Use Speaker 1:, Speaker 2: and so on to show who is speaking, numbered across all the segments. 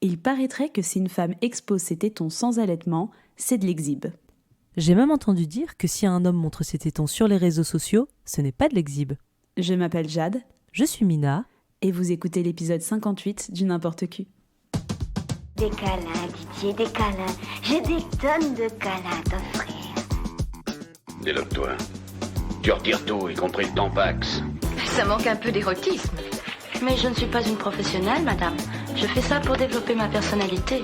Speaker 1: Il paraîtrait que si une femme expose ses tétons sans allaitement, c'est de l'exhibe.
Speaker 2: J'ai même entendu dire que si un homme montre ses tétons sur les réseaux sociaux, ce n'est pas de l'exhibe.
Speaker 1: Je m'appelle Jade.
Speaker 2: Je suis Mina.
Speaker 1: Et vous écoutez l'épisode 58 du N'importe Qui.
Speaker 3: Des câlins, Didier, des câlins. J'ai des tonnes de câlins à t'offrir.
Speaker 4: Déloque-toi. Tu retires tout, y compris le tampax.
Speaker 3: Ça manque un peu d'érotisme. Mais je ne suis pas une professionnelle, madame. Je fais ça pour développer ma personnalité.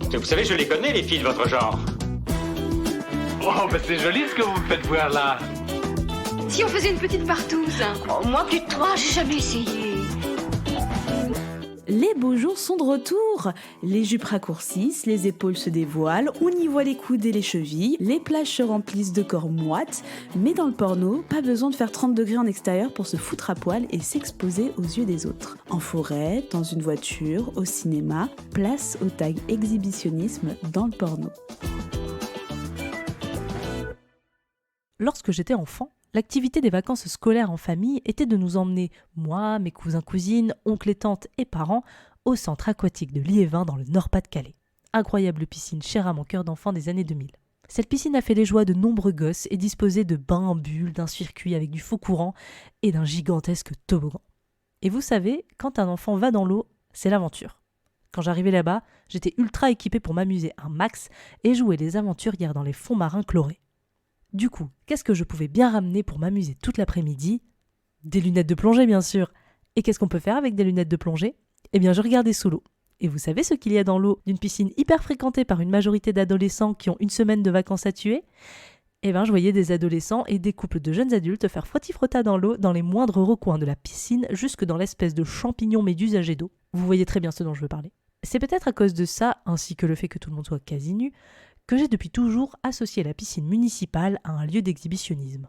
Speaker 5: Vous savez, je les connais, les filles de votre genre.
Speaker 6: Oh, bah c'est joli ce que vous me faites voir là.
Speaker 7: Si on faisait une petite partouze.
Speaker 3: Oh, moi, plus de 3, j'ai jamais essayé.
Speaker 1: Les beaux jours sont de retour. Les jupes raccourcissent, les épaules se dévoilent, on y voit les coudes et les chevilles, les plages se remplissent de corps moites. Mais dans le porno, pas besoin de faire 30 degrés en extérieur pour se foutre à poil et s'exposer aux yeux des autres. En forêt, dans une voiture, au cinéma, place au tag exhibitionnisme dans le porno.
Speaker 2: Lorsque j'étais enfant, l'activité des vacances scolaires en famille était de nous emmener, moi, mes cousins, cousines, oncles et tantes et parents, au centre aquatique de Liévin dans le Nord-Pas-de-Calais. Incroyable piscine chère à mon cœur d'enfant des années 2000. Cette piscine a fait les joies de nombreux gosses et disposait de bains en bulles, d'un circuit avec du faux courant et d'un gigantesque toboggan. Et vous savez, quand un enfant va dans l'eau, c'est l'aventure. Quand j'arrivais là-bas, j'étais ultra équipée pour m'amuser un max et jouer les aventurières dans les fonds marins chlorés. Du coup, qu'est-ce que je pouvais bien ramener pour m'amuser toute l'après-midi ? Des lunettes de plongée, bien sûr. Et qu'est-ce qu'on peut faire avec des lunettes de plongée ? Eh bien, je regardais sous l'eau. Et vous savez ce qu'il y a dans l'eau d'une piscine hyper fréquentée par une majorité d'adolescents qui ont une semaine de vacances à tuer ? Eh bien, je voyais des adolescents et des couples de jeunes adultes faire frotti-frotta dans l'eau dans les moindres recoins de la piscine jusque dans l'espèce de champignon méduse âgé d'eau. Vous voyez très bien ce dont je veux parler. C'est peut-être à cause de ça, ainsi que le fait que tout le monde soit quasi nu, que j'ai depuis toujours associé la piscine municipale à un lieu d'exhibitionnisme.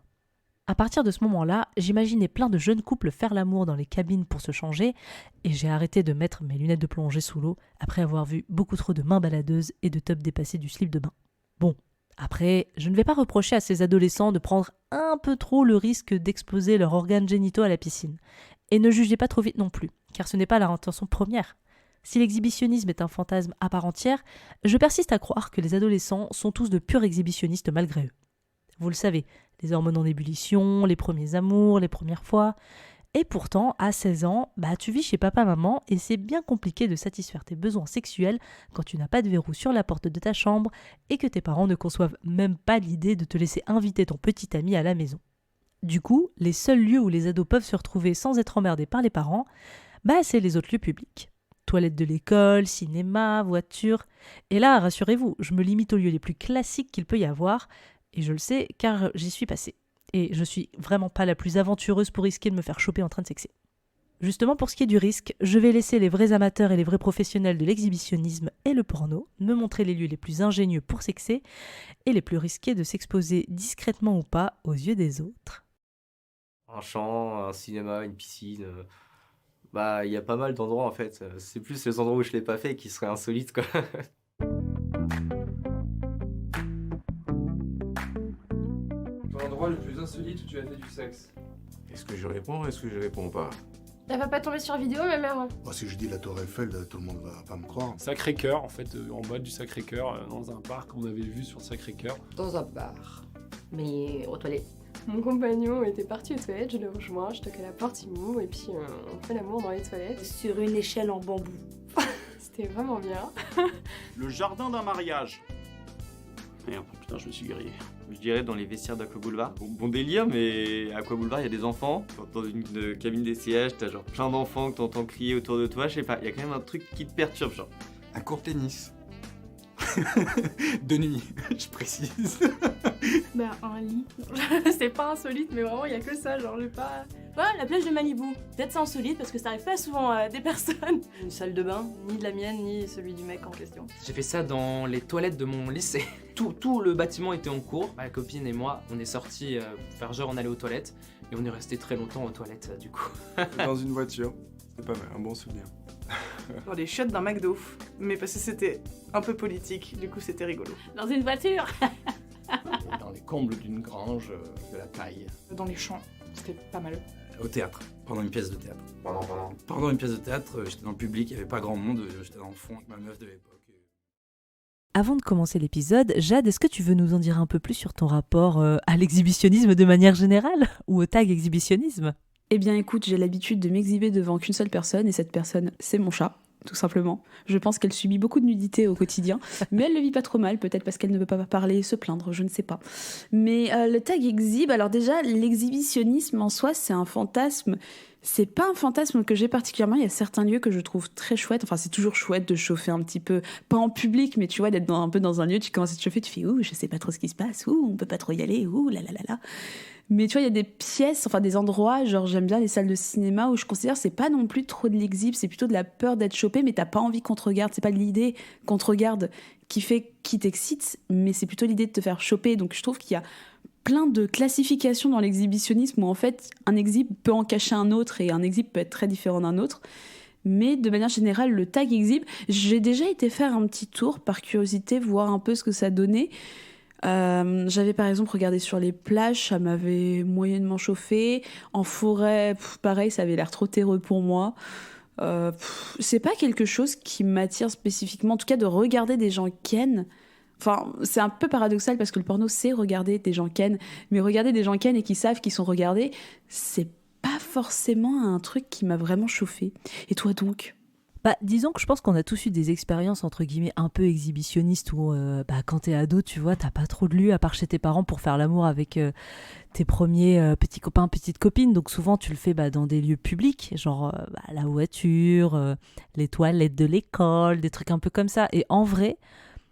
Speaker 2: À partir de ce moment-là, j'imaginais plein de jeunes couples faire l'amour dans les cabines pour se changer, et j'ai arrêté de mettre mes lunettes de plongée sous l'eau après avoir vu beaucoup trop de mains baladeuses et de tops dépassés du slip de bain. Bon, après, je ne vais pas reprocher à ces adolescents de prendre un peu trop le risque d'exposer leurs organes génitaux à la piscine. Et ne jugez pas trop vite non plus, car ce n'est pas leur intention première. Si l'exhibitionnisme est un fantasme à part entière, je persiste à croire que les adolescents sont tous de purs exhibitionnistes malgré eux. Vous le savez, les hormones en ébullition, les premiers amours, les premières fois. Et pourtant, à 16 ans, tu vis chez papa-maman et c'est bien compliqué de satisfaire tes besoins sexuels quand tu n'as pas de verrou sur la porte de ta chambre et que tes parents ne conçoivent même pas l'idée de te laisser inviter ton petit ami à la maison. Du coup, les seuls lieux où les ados peuvent se retrouver sans être emmerdés par les parents, c'est les autres lieux publics. Toilettes de l'école, cinéma, voiture. Et là, rassurez-vous, je me limite aux lieux les plus classiques qu'il peut y avoir, et je le sais car j'y suis passée. Et je suis vraiment pas la plus aventureuse pour risquer de me faire choper en train de sexer. Justement, pour ce qui est du risque, je vais laisser les vrais amateurs et les vrais professionnels de l'exhibitionnisme et le porno me montrer les lieux les plus ingénieux pour sexer et les plus risqués de s'exposer discrètement ou pas aux yeux des autres.
Speaker 8: Un champ, un cinéma, une piscine... il y a pas mal d'endroits en fait. C'est plus les endroits où je l'ai pas fait qui seraient insolites quoi.
Speaker 9: Ton endroit le plus insolite où tu as fait du sexe?
Speaker 10: Est-ce que je réponds ou est-ce que je réponds pas?
Speaker 7: Elle va pas tomber sur vidéo, ma mère.
Speaker 11: Si je dis la Tour Eiffel, tout le monde va pas me croire.
Speaker 9: Sacré-Cœur, en fait, en bas du Sacré-Cœur, dans un parc qu'on avait vu sur Sacré-Cœur.
Speaker 12: Dans un bar, mais aux toilettes.
Speaker 7: Mon compagnon était parti aux toilettes, je le rejoins, je toque à la porte, il m'ouvre et puis on fait l'amour dans les toilettes.
Speaker 12: Sur une échelle en bambou.
Speaker 7: C'était vraiment bien.
Speaker 5: Le jardin d'un mariage. Merde, putain, je me suis grillé.
Speaker 8: Je dirais dans les vestiaires d'Aqua Boulevard. Bon délire, mais à Aqua Boulevard, il y a des enfants. Dans une cabine d'essayage, t'as genre plein d'enfants que t'entends crier autour de toi. Je sais pas, il y a quand même un truc qui te perturbe, genre.
Speaker 10: Un court tennis. De nuit, je précise.
Speaker 7: Un lit. C'est pas insolite, mais vraiment, il y a que ça, genre, j'ai pas... la plage de Malibu. Peut-être c'est insolite parce que ça arrive pas souvent à des personnes. Une salle de bain, ni de la mienne, ni celui du mec en question.
Speaker 13: J'ai fait ça dans les toilettes de mon lycée. Tout le bâtiment était en cours. Ma copine et moi, on est sortis pour faire genre on allait aux toilettes. Et on est resté très longtemps aux toilettes, du coup.
Speaker 10: Dans une voiture. C'est pas mal, un bon souvenir.
Speaker 14: Dans les chiottes d'un McDo. Mais parce que c'était un peu politique, du coup c'était rigolo.
Speaker 7: Dans une voiture.
Speaker 15: Dans les combles d'une grange de la taille.
Speaker 14: Dans les champs, c'était pas mal.
Speaker 15: Au théâtre, pendant une pièce de théâtre. Pendant une pièce de théâtre, j'étais dans le public, il n'y avait pas grand monde, j'étais dans le fond avec ma meuf de l'époque.
Speaker 2: Avant de commencer l'épisode, Jade, est-ce que tu veux nous en dire un peu plus sur ton rapport à l'exhibitionnisme de manière générale ou au tag exhibitionnisme ?
Speaker 1: Eh bien écoute, j'ai l'habitude de m'exhiber devant qu'une seule personne, et cette personne, c'est mon chat, tout simplement. Je pense qu'elle subit beaucoup de nudité au quotidien, mais elle le vit pas trop mal, peut-être parce qu'elle ne veut pas parler, se plaindre, je ne sais pas. Mais le tag exhibe, alors déjà, l'exhibitionnisme en soi, c'est un fantasme. C'est pas un fantasme que j'ai particulièrement, il y a certains lieux que je trouve très chouettes, enfin c'est toujours chouette de chauffer un petit peu, pas en public, mais tu vois, d'être un peu dans un lieu, tu commences à te chauffer, tu fais « ouh, je sais pas trop ce qui se passe, ouh, on peut pas trop y aller, ouh, là là là là ». Mais tu vois, il y a des pièces, enfin des endroits, genre j'aime bien les salles de cinéma où je considère que c'est pas non plus trop de l'exhib, c'est plutôt de la peur d'être chopé, mais t'as pas envie qu'on te regarde, c'est pas l'idée qu'on te regarde qui t'excite, mais c'est plutôt l'idée de te faire choper, donc je trouve qu'il y a plein de classifications dans l'exhibitionnisme où en fait un exhib peut en cacher un autre et un exhib peut être très différent d'un autre. Mais de manière générale, le tag exhib, j'ai déjà été faire un petit tour par curiosité, voir un peu ce que ça donnait. J'avais par exemple regardé sur les plages, ça m'avait moyennement chauffé. En forêt, pareil, ça avait l'air trop terreux pour moi. C'est pas quelque chose qui m'attire spécifiquement, en tout cas de regarder des gens ken. Enfin, c'est un peu paradoxal parce que le porno, c'est regarder des gens ken, mais regarder des gens ken et qui savent qu'ils sont regardés, c'est pas forcément un truc qui m'a vraiment chauffé. Et toi donc ?
Speaker 2: Disons que je pense qu'on a tous eu des expériences entre guillemets un peu exhibitionnistes où quand t'es ado, tu vois, t'as pas trop de lieu à part chez tes parents pour faire l'amour avec tes premiers petits copains, petites copines. Donc souvent tu le fais dans des lieux publics, genre la voiture, les toilettes de l'école, des trucs un peu comme ça. Et en vrai,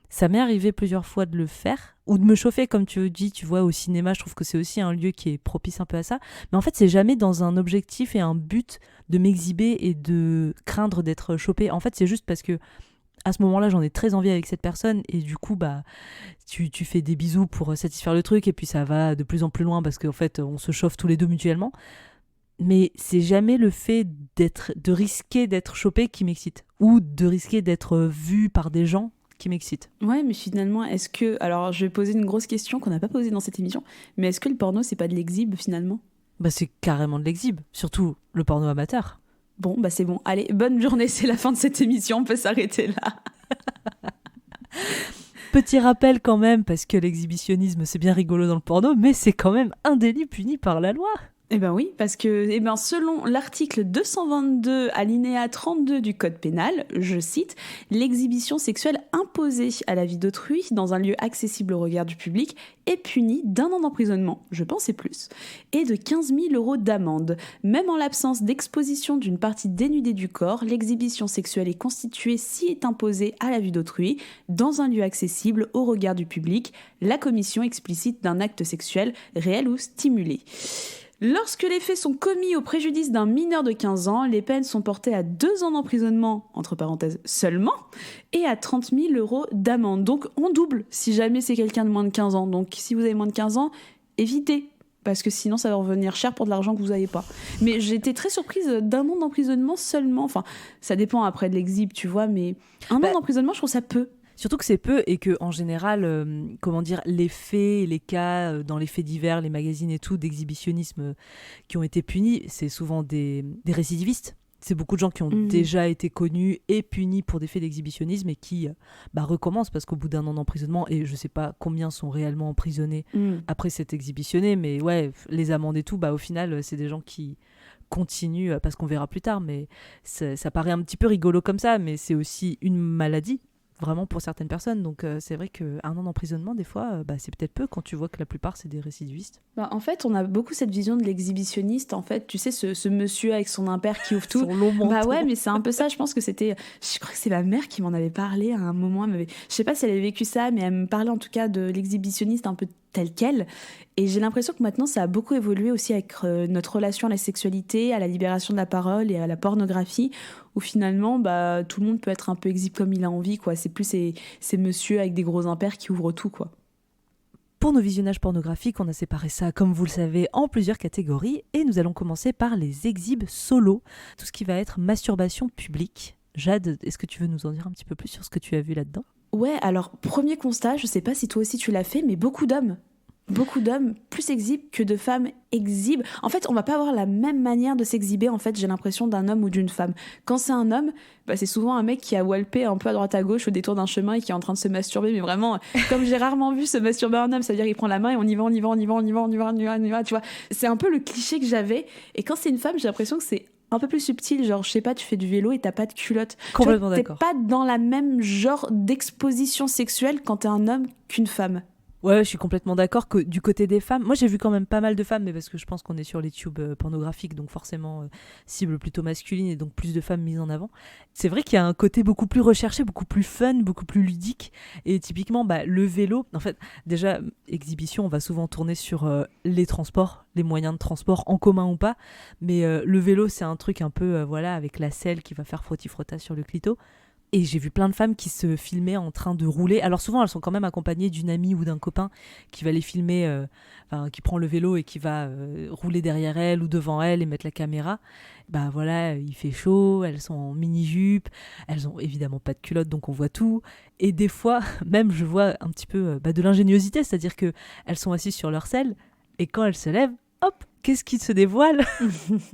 Speaker 2: ça m'est arrivé plusieurs fois de le faire ou de me chauffer, comme tu dis, tu vois, au cinéma. Je trouve que c'est aussi un lieu qui est propice un peu à ça. Mais en fait, c'est jamais dans un objectif et un but de m'exhiber et de craindre d'être chopé. En fait, c'est juste parce que à ce moment-là, j'en ai très envie avec cette personne et du coup, tu fais des bisous pour satisfaire le truc et puis ça va de plus en plus loin parce qu'en fait, on se chauffe tous les deux mutuellement. Mais c'est jamais le fait de risquer d'être chopé qui m'excite ou de risquer d'être vu par des gens qui m'excite.
Speaker 1: Ouais, mais finalement, est-ce que... Alors, je vais poser une grosse question qu'on n'a pas posée dans cette émission, mais est-ce que le porno, c'est pas de l'exhib, finalement ?
Speaker 2: C'est carrément de l'exhib, surtout le porno amateur.
Speaker 1: Bon, c'est bon. Allez, bonne journée, c'est la fin de cette émission, on peut s'arrêter là.
Speaker 2: Petit rappel quand même, parce que l'exhibitionnisme, c'est bien rigolo dans le porno, mais c'est quand même un délit puni par la loi.
Speaker 1: Eh ben oui, parce que selon l'article 222 alinéa 32 du Code pénal, je cite, l'exhibition sexuelle imposée à la vie d'autrui dans un lieu accessible au regard du public est punie d'1 an d'emprisonnement, je pensais plus, et de 15 000 € d'amende. Même en l'absence d'exposition d'une partie dénudée du corps, l'exhibition sexuelle est constituée si est imposée à la vue d'autrui dans un lieu accessible au regard du public, la commission explicite d'un acte sexuel réel ou stimulé. Lorsque les faits sont commis au préjudice d'un mineur de 15 ans, les peines sont portées à 2 ans d'emprisonnement, entre parenthèses seulement, et à 30 000 € d'amende. Donc on double si jamais c'est quelqu'un de moins de 15 ans. Donc si vous avez moins de 15 ans, évitez, parce que sinon ça va revenir cher pour de l'argent que vous n'avez pas. Mais j'ai été très surprise d'1 an d'emprisonnement seulement. Enfin, ça dépend après de l'exhib, tu vois, mais 1 an d'emprisonnement, je trouve ça peu.
Speaker 2: Surtout que c'est peu et que en général, les faits, les cas dans les faits divers, les magazines et tout d'exhibitionnisme qui ont été punis, c'est souvent des récidivistes. C'est beaucoup de gens qui ont déjà été connus et punis pour des faits d'exhibitionnisme et qui recommencent parce qu'au bout d'1 an d'emprisonnement, et je sais pas combien sont réellement emprisonnés après s'être exhibitionnés, mais ouais, les amendes et tout, au final, c'est des gens qui continuent, parce qu'on verra plus tard, mais ça paraît un petit peu rigolo comme ça, mais c'est aussi une maladie. Vraiment pour certaines personnes, donc c'est vrai qu'1 an d'emprisonnement des fois c'est peut-être peu quand tu vois que la plupart c'est des récidivistes.
Speaker 1: En fait on a beaucoup cette vision de l'exhibitionniste, en fait tu sais ce monsieur avec son impair qui ouvre tout.
Speaker 2: Son long manteau.
Speaker 1: Ouais, mais c'est un peu ça, je pense que je crois que c'est ma mère qui m'en avait parlé à un moment, je sais pas si elle avait vécu ça, mais elle me parlait en tout cas de l'exhibitionniste un peu tel quel, et j'ai l'impression que maintenant ça a beaucoup évolué aussi avec notre relation à la sexualité, à la libération de la parole et à la pornographie, où finalement tout le monde peut être un peu exhibe comme il a envie, quoi. C'est plus ces messieurs avec des gros impairs qui ouvrent tout, quoi.
Speaker 2: Pour nos visionnages pornographiques, on a séparé ça, comme vous le savez, en plusieurs catégories, et nous allons commencer par les exhibes solo, tout ce qui va être masturbation publique. Jade, est-ce que tu veux nous en dire un petit peu plus sur ce que tu as vu là-dedans ?
Speaker 1: Ouais, alors premier constat, je sais pas si toi aussi tu l'as fait, mais beaucoup d'hommes. beaucoup d'hommes plus exhibent que de femmes exhibent. En fait, on va pas avoir la même manière de s'exhiber, en fait, j'ai l'impression, d'un homme ou d'une femme. Quand c'est un homme, c'est souvent un mec qui a walpé un peu à droite à gauche au détour d'un chemin et qui est en train de se masturber, mais vraiment, comme j'ai rarement vu se masturber un homme, ça veut dire qu'il prend la main et on y va, tu vois. C'est un peu le cliché que j'avais. Et quand c'est une femme, j'ai l'impression que c'est un peu plus subtil, genre je sais pas, tu fais du vélo et t'as pas de culotte.
Speaker 2: Complètement
Speaker 1: t'es
Speaker 2: d'accord.
Speaker 1: pas dans la même genre d'exposition sexuelle quand t'es un homme qu'une femme.
Speaker 2: Ouais, je suis complètement d'accord que du côté des femmes, moi j'ai vu quand même pas mal de femmes, mais parce que je pense qu'on est sur les tubes pornographiques, donc forcément cible plutôt masculine et donc plus de femmes mises en avant. C'est vrai qu'il y a un côté beaucoup plus recherché, beaucoup plus fun, beaucoup plus ludique. Et typiquement, le vélo, en fait, déjà, exhibition, on va souvent tourner sur les transports, les moyens de transport, en commun ou pas. Mais le vélo, c'est un truc un peu, avec la selle qui va faire frotti-frotta sur le clito. Et j'ai vu plein de femmes qui se filmaient en train de rouler. Alors souvent, elles sont quand même accompagnées d'une amie ou d'un copain qui va les filmer, qui prend le vélo et qui va rouler derrière elles ou devant elles et mettre la caméra. Voilà, il fait chaud, elles sont en mini-jupe, elles ont évidemment pas de culotte, donc on voit tout. Et des fois, même, je vois un petit peu de l'ingéniosité, c'est-à-dire qu'elles sont assises sur leur selle et quand elles se lèvent, hop, qu'est-ce qui se dévoile?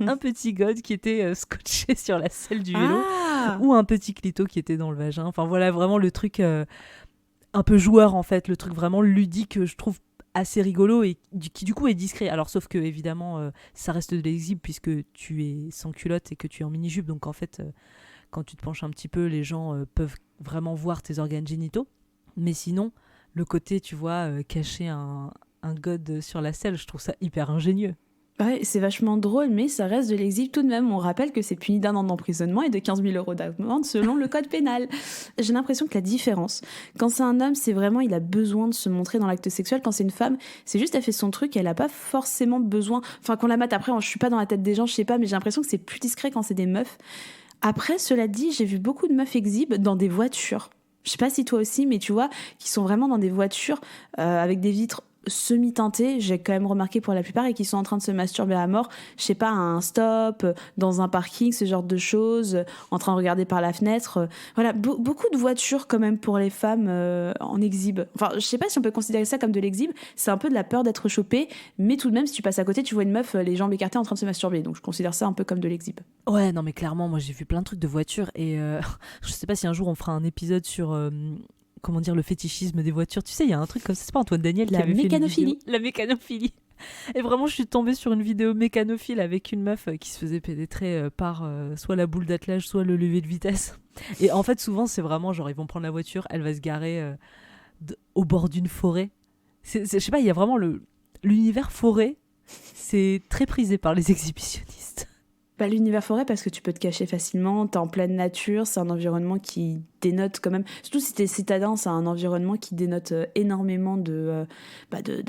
Speaker 2: Un petit god qui était scotché sur la selle du vélo ou un petit clito qui était dans le vagin. Enfin voilà, vraiment le truc un peu joueur en fait, le truc vraiment ludique, je trouve assez rigolo et qui du coup est discret. Alors sauf que évidemment ça reste de l'exhibe puisque tu es sans culotte et que tu es en mini-jupe, donc en fait quand tu te penches un petit peu, les gens peuvent vraiment voir tes organes génitaux. Mais sinon, le côté, tu vois, cacher un god sur la selle, je trouve ça hyper ingénieux.
Speaker 1: Ouais, c'est vachement drôle, mais ça reste de l'exhibe tout de même. On rappelle que c'est puni d'1 an d'emprisonnement et de 15 000 € d'amende selon le code pénal. J'ai l'impression que la différence, quand c'est un homme, c'est vraiment, il a besoin de se montrer dans l'acte sexuel. Quand c'est une femme, c'est juste, elle fait son truc, elle a pas forcément besoin, enfin qu'on la mate. Après, je suis pas dans la tête des gens, je sais pas, mais j'ai l'impression que c'est plus discret quand c'est des meufs. Après, cela dit, j'ai vu beaucoup de meufs exhibes dans des voitures. Je sais pas si toi aussi, mais tu vois, qui sont vraiment dans des voitures avec des vitres semi-teintées, j'ai quand même remarqué pour la plupart, et qui sont en train de se masturber à mort, je sais pas, à un stop, dans un parking, ce genre de choses, en train de regarder par la fenêtre. Voilà, beaucoup de voitures quand même pour les femmes en exhibe. Enfin, je sais pas si on peut considérer ça comme de l'exhibe, c'est un peu de la peur d'être chopé, mais tout de même, si tu passes à côté, tu vois une meuf, les jambes écartées en train de se masturber, donc je considère ça un peu comme de l'exhibe.
Speaker 2: Ouais, non mais clairement, moi j'ai vu plein de trucs de voitures, et je sais pas si un jour on fera un épisode sur... comment dire, le fétichisme des voitures. Tu sais, il y a un truc comme ça, c'est pas Antoine Daniel qui avait fait une vidéo. La mécanophilie. Et vraiment, je suis tombée sur une vidéo mécanophile avec une meuf qui se faisait pénétrer par soit la boule d'attelage, soit le levier de vitesse. Et en fait, souvent, c'est vraiment genre, ils vont prendre la voiture, elle va se garer au bord d'une forêt. Je sais pas, il y a vraiment l'univers forêt, c'est très prisé par les exhibitionnistes.
Speaker 1: L'univers forêt, parce que tu peux te cacher facilement, t'es en pleine nature, c'est un environnement qui dénote quand même, surtout si t'es citadin, c'est un environnement qui dénote énormément de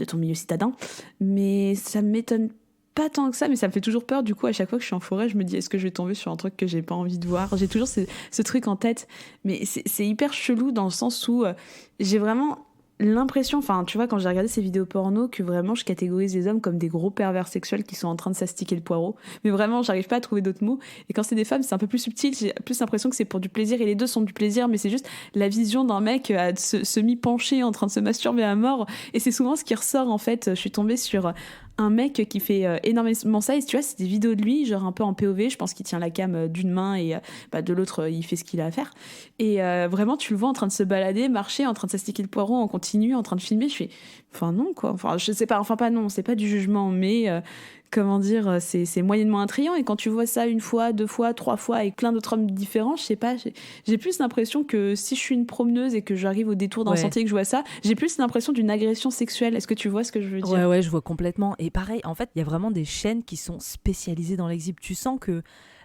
Speaker 1: ton milieu citadin, mais ça m'étonne pas tant que ça, mais ça me fait toujours peur. Du coup, à chaque fois que je suis en forêt, je me dis, est-ce que je vais tomber sur un truc que j'ai pas envie de voir? J'ai toujours ce truc en tête, mais c'est hyper chelou dans le sens où j'ai vraiment l'impression, enfin tu vois, quand j'ai regardé ces vidéos porno, que vraiment je catégorise les hommes comme des gros pervers sexuels qui sont en train de s'astiquer le poireau, mais vraiment j'arrive pas à trouver d'autres mots. Et quand c'est des femmes, c'est un peu plus subtil, j'ai plus l'impression que c'est pour du plaisir, et les deux sont du plaisir, mais c'est juste la vision d'un mec semi-penché en train de se masturber à mort, et c'est souvent ce qui ressort en fait. Je suis tombée sur un mec qui fait énormément ça, et tu vois, c'est des vidéos de lui, genre un peu en POV, je pense qu'il tient la cam d'une main et de l'autre il fait ce qu'il a à faire, et vraiment tu le vois en train de se balader, marcher, en train de s'astiquer le poireau en continu, en train de filmer. Je fais, enfin non quoi, enfin je sais pas, enfin pas non, c'est pas du jugement, mais comment dire, c'est moyennement attrayant. Et quand tu vois ça 1 fois, 2 fois, 3 fois avec plein d'autres hommes différents, je sais pas, j'ai plus l'impression que si je suis une promeneuse et que j'arrive au détour d'un sentier et que je vois ça, j'ai plus l'impression d'une agression sexuelle. Est-ce que tu vois ce que je veux dire?
Speaker 2: Ouais, je vois complètement. Et pareil, en fait, il y a vraiment des chaînes qui sont spécialisées dans l'exhibe. Tu sens que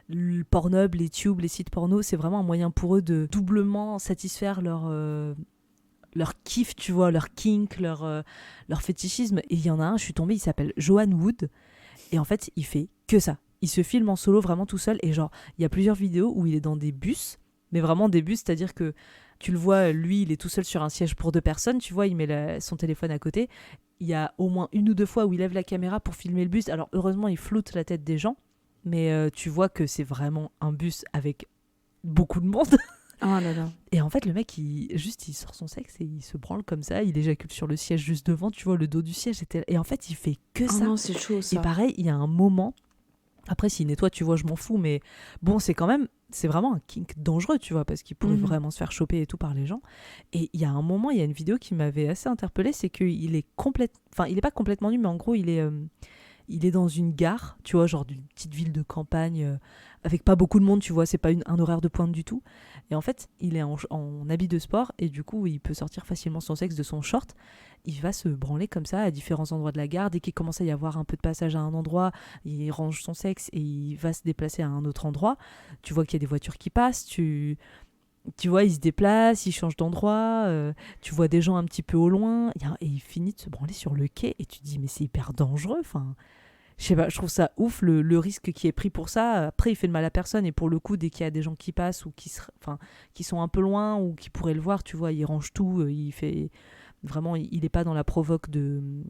Speaker 2: le Pornhub, les tubes, les sites porno, c'est vraiment un moyen pour eux de doublement satisfaire leur kiff, tu vois, leur kink, leur fétichisme. Et il y en a un, je suis tombée, il s'appelle Johan Wood. Et en fait, il fait que ça. Il se filme en solo vraiment tout seul. Et genre, il y a plusieurs vidéos où il est dans des bus, mais vraiment des bus, c'est-à-dire que tu le vois, lui, il est tout seul sur un siège pour 2 personnes. Tu vois, il met son téléphone à côté. Il y a au moins 1 ou 2 fois où il lève la caméra pour filmer le bus. Alors, heureusement, il floute la tête des gens. Mais tu vois que c'est vraiment un bus avec beaucoup de monde.
Speaker 1: Oh là là.
Speaker 2: Et en fait, le mec, il sort son sexe et il se branle comme ça, il éjacule sur le siège juste devant, tu vois, le dos du siège. Et en fait, il fait que ça.
Speaker 1: Non, c'est chaud, ça.
Speaker 2: Et pareil, il y a un moment, après, s'il nettoie, tu vois, je m'en fous, mais bon, c'est vraiment un kink dangereux, tu vois, parce qu'il pourrait vraiment se faire choper et tout par les gens. Et il y a un moment, il y a une vidéo qui m'avait assez interpellée, c'est qu'il est il est pas complètement nu, mais en gros, il est dans une gare, tu vois, genre d'une petite ville de campagne, avec pas beaucoup de monde, tu vois, c'est pas un horaire de pointe du tout. Et en fait, il est en habit de sport, et du coup, il peut sortir facilement son sexe de son short. Il va se branler comme ça à différents endroits de la gare. Dès qu'il commence à y avoir un peu de passage à un endroit, il range son sexe et il va se déplacer à un autre endroit. Tu vois qu'il y a des voitures qui passent, tu vois, il se déplace, il change d'endroit, tu vois des gens un petit peu au loin, et il finit de se branler sur le quai, et tu te dis, mais c'est hyper dangereux, enfin... Je sais pas, je trouve ça ouf le risque qui est pris pour ça. Après, il fait de mal à personne, et pour le coup, dès qu'il y a des gens qui passent ou qui sont un peu loin ou qui pourraient le voir, tu vois, il range tout, il fait... Vraiment, il est pas dans la provoque de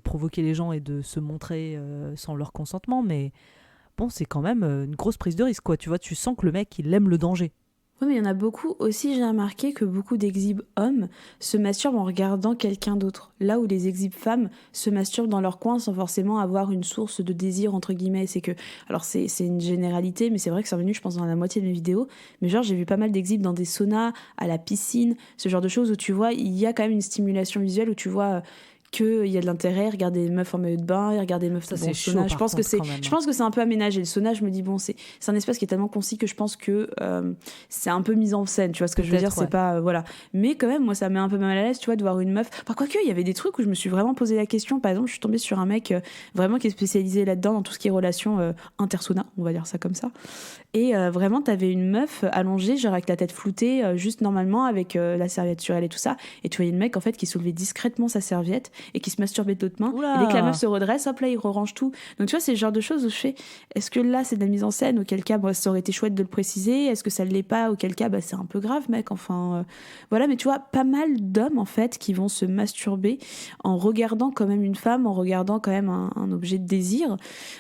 Speaker 2: provoquer les gens et de se montrer sans leur consentement, mais bon, c'est quand même une grosse prise de risque, quoi. Tu vois, tu sens que le mec, il aime le danger.
Speaker 1: Oui, mais il y en a beaucoup aussi, j'ai remarqué que beaucoup d'exhibes hommes se masturbent en regardant quelqu'un d'autre. Là où les exhibes femmes se masturbent dans leur coin sans forcément avoir une source de désir, entre guillemets. C'est que, alors c'est une généralité, mais c'est vrai que c'est revenu, je pense, dans la moitié de mes vidéos. Mais genre, j'ai vu pas mal d'exhibes dans des saunas, à la piscine, ce genre de choses où tu vois, il y a quand même une stimulation visuelle où tu vois... qu'il y a de l'intérêt, regarder les meufs en maillot de bain et regarder les meufs
Speaker 2: ça,
Speaker 1: dans
Speaker 2: c'est
Speaker 1: le
Speaker 2: chaud,
Speaker 1: sauna. Je pense que c'est un peu aménagé. Le sauna, je me dis, bon, c'est un espace qui est tellement concis que je pense que c'est un peu mis en scène. Tu vois ce que je veux dire, c'est pas. Voilà. Mais quand même, moi, ça me met un peu mal à l'aise, tu vois, de voir une meuf. Enfin, quoique, il y avait des trucs où je me suis vraiment posé la question. Par exemple, je suis tombée sur un mec vraiment qui est spécialisé là-dedans, dans tout ce qui est relations inter-sauna, on va dire ça comme ça. Et vraiment, t'avais une meuf allongée, genre avec la tête floutée, juste normalement, avec la serviette sur elle et tout ça. Et tu voyais le mec, en fait, qui soulevait discrètement sa serviette et qui se masturbait de l'autre main. Et dès que la meuf se redresse, hop là, il range tout. Donc tu vois, c'est le genre de choses où je fais, est-ce que là, c'est de la mise en scène? Auquel cas, ça aurait été chouette de le préciser. Est-ce que ça ne l'est pas? Auquel cas, c'est un peu grave, mec. Enfin, voilà. Mais tu vois, pas mal d'hommes, en fait, qui vont se masturber en regardant quand même une femme, en regardant quand même un objet de désir.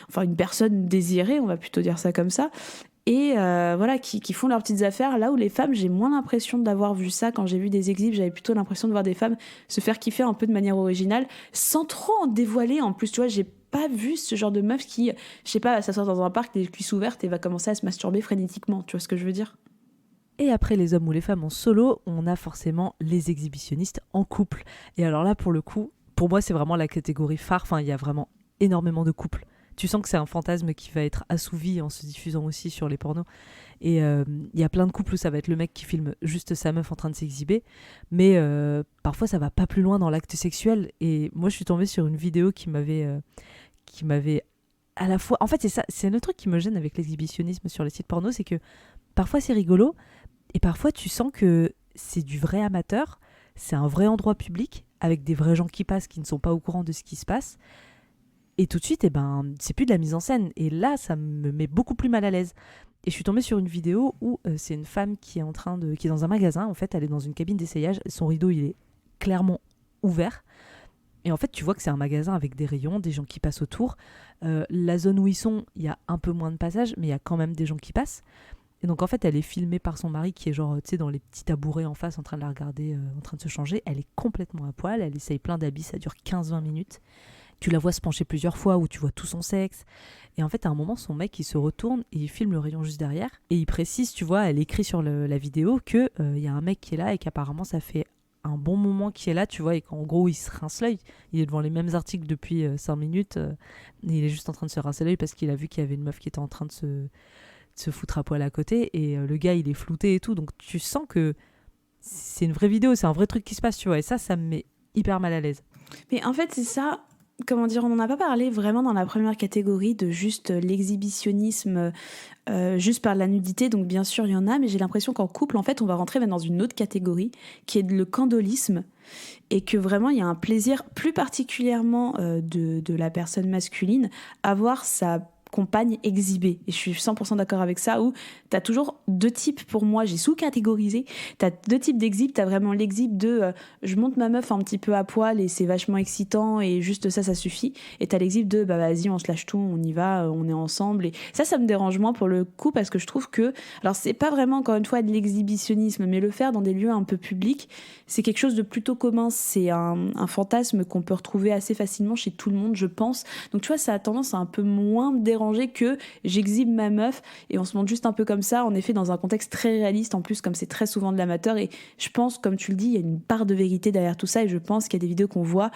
Speaker 1: Enfin, une personne désirée, on va plutôt dire ça comme ça. Et voilà, qui font leurs petites affaires. Là où les femmes, j'ai moins l'impression d'avoir vu ça. Quand j'ai vu des exhibes, j'avais plutôt l'impression de voir des femmes se faire kiffer un peu de manière originale, sans trop en dévoiler. En plus, tu vois, j'ai pas vu ce genre de meuf qui, je sais pas, va s'asseoir dans un parc, les cuisses ouvertes et va commencer à se masturber frénétiquement. Tu vois ce que je veux dire?
Speaker 2: Et après les hommes ou les femmes en solo, on a forcément les exhibitionnistes en couple. Et alors là, pour le coup, pour moi, c'est vraiment la catégorie phare. Enfin, il y a vraiment énormément de couples. Tu sens que c'est un fantasme qui va être assouvi en se diffusant aussi sur les pornos. Et il y a plein de couples où ça va être le mec qui filme juste sa meuf en train de s'exhiber. Mais parfois, ça va pas plus loin dans l'acte sexuel. Et moi, je suis tombée sur une vidéo qui m'avait à la fois... En fait, c'est ça, c'est le truc qui me gêne avec l'exhibitionnisme sur les sites porno, c'est que parfois, c'est rigolo. Et parfois, tu sens que c'est du vrai amateur. C'est un vrai endroit public avec des vrais gens qui passent, qui ne sont pas au courant de ce qui se passe. Et tout de suite, c'est plus de la mise en scène. Et là, ça me met beaucoup plus mal à l'aise. Et je suis tombée sur une vidéo où c'est une femme qui est dans un magasin. En fait, elle est dans une cabine d'essayage. Son rideau, il est clairement ouvert. Et en fait, tu vois que c'est un magasin avec des rayons, des gens qui passent autour. La zone où ils sont, il y a un peu moins de passage, mais il y a quand même des gens qui passent. Et donc, en fait, elle est filmée par son mari qui est genre, tu sais, dans les petits tabourets en face, en train de la regarder, en train de se changer. Elle est complètement à poil. Elle essaye plein d'habits. Ça dure 15-20 minutes. Tu la vois se pencher plusieurs fois où tu vois tout son sexe. Et en fait, à un moment, son mec, il se retourne et il filme le rayon juste derrière. Et il précise, tu vois, elle écrit sur la vidéo qu'il y a un mec qui est là et qu'apparemment, ça fait un bon moment qu'il est là, tu vois, et qu'en gros, il se rince l'œil. Il est devant les mêmes articles depuis 5 minutes. Et il est juste en train de se rincer l'œil parce qu'il a vu qu'il y avait une meuf qui était en train de se foutre à poil à côté. Et le gars, il est flouté et tout. Donc, tu sens que c'est une vraie vidéo, c'est un vrai truc qui se passe, tu vois. Et ça me met hyper mal à l'aise.
Speaker 1: Mais en fait, c'est ça... Comment dire, on n'en a pas parlé vraiment dans la première catégorie de juste l'exhibitionnisme juste par la nudité, donc bien sûr il y en a, mais j'ai l'impression qu'en couple, en fait, on va rentrer dans une autre catégorie qui est le candolisme, et que vraiment il y a un plaisir plus particulièrement de la personne masculine à voir sa compagne exhibée. Et je suis 100% d'accord avec ça, où t'as toujours deux types, pour moi, j'ai sous-catégorisé. T'as deux types d'exhib. T'as vraiment l'exhib de je monte ma meuf un petit peu à poil et c'est vachement excitant et juste ça suffit. Et t'as l'exhib de vas-y, on se lâche tout, on y va, on est ensemble. Et ça me dérange moins pour le coup, parce que je trouve que, alors c'est pas vraiment encore une fois de l'exhibitionnisme, mais le faire dans des lieux un peu publics, c'est quelque chose de plutôt commun. C'est un fantasme qu'on peut retrouver assez facilement chez tout le monde, je pense. Donc tu vois, ça a tendance à un peu moins me déranger que j'exhibe ma meuf et on se montre juste un peu comme ça, en effet dans un contexte très réaliste, en plus comme c'est très souvent de l'amateur. Et je pense, comme tu le dis, il y a une part de vérité derrière tout ça, et je pense qu'il y a des vidéos qu'on voit,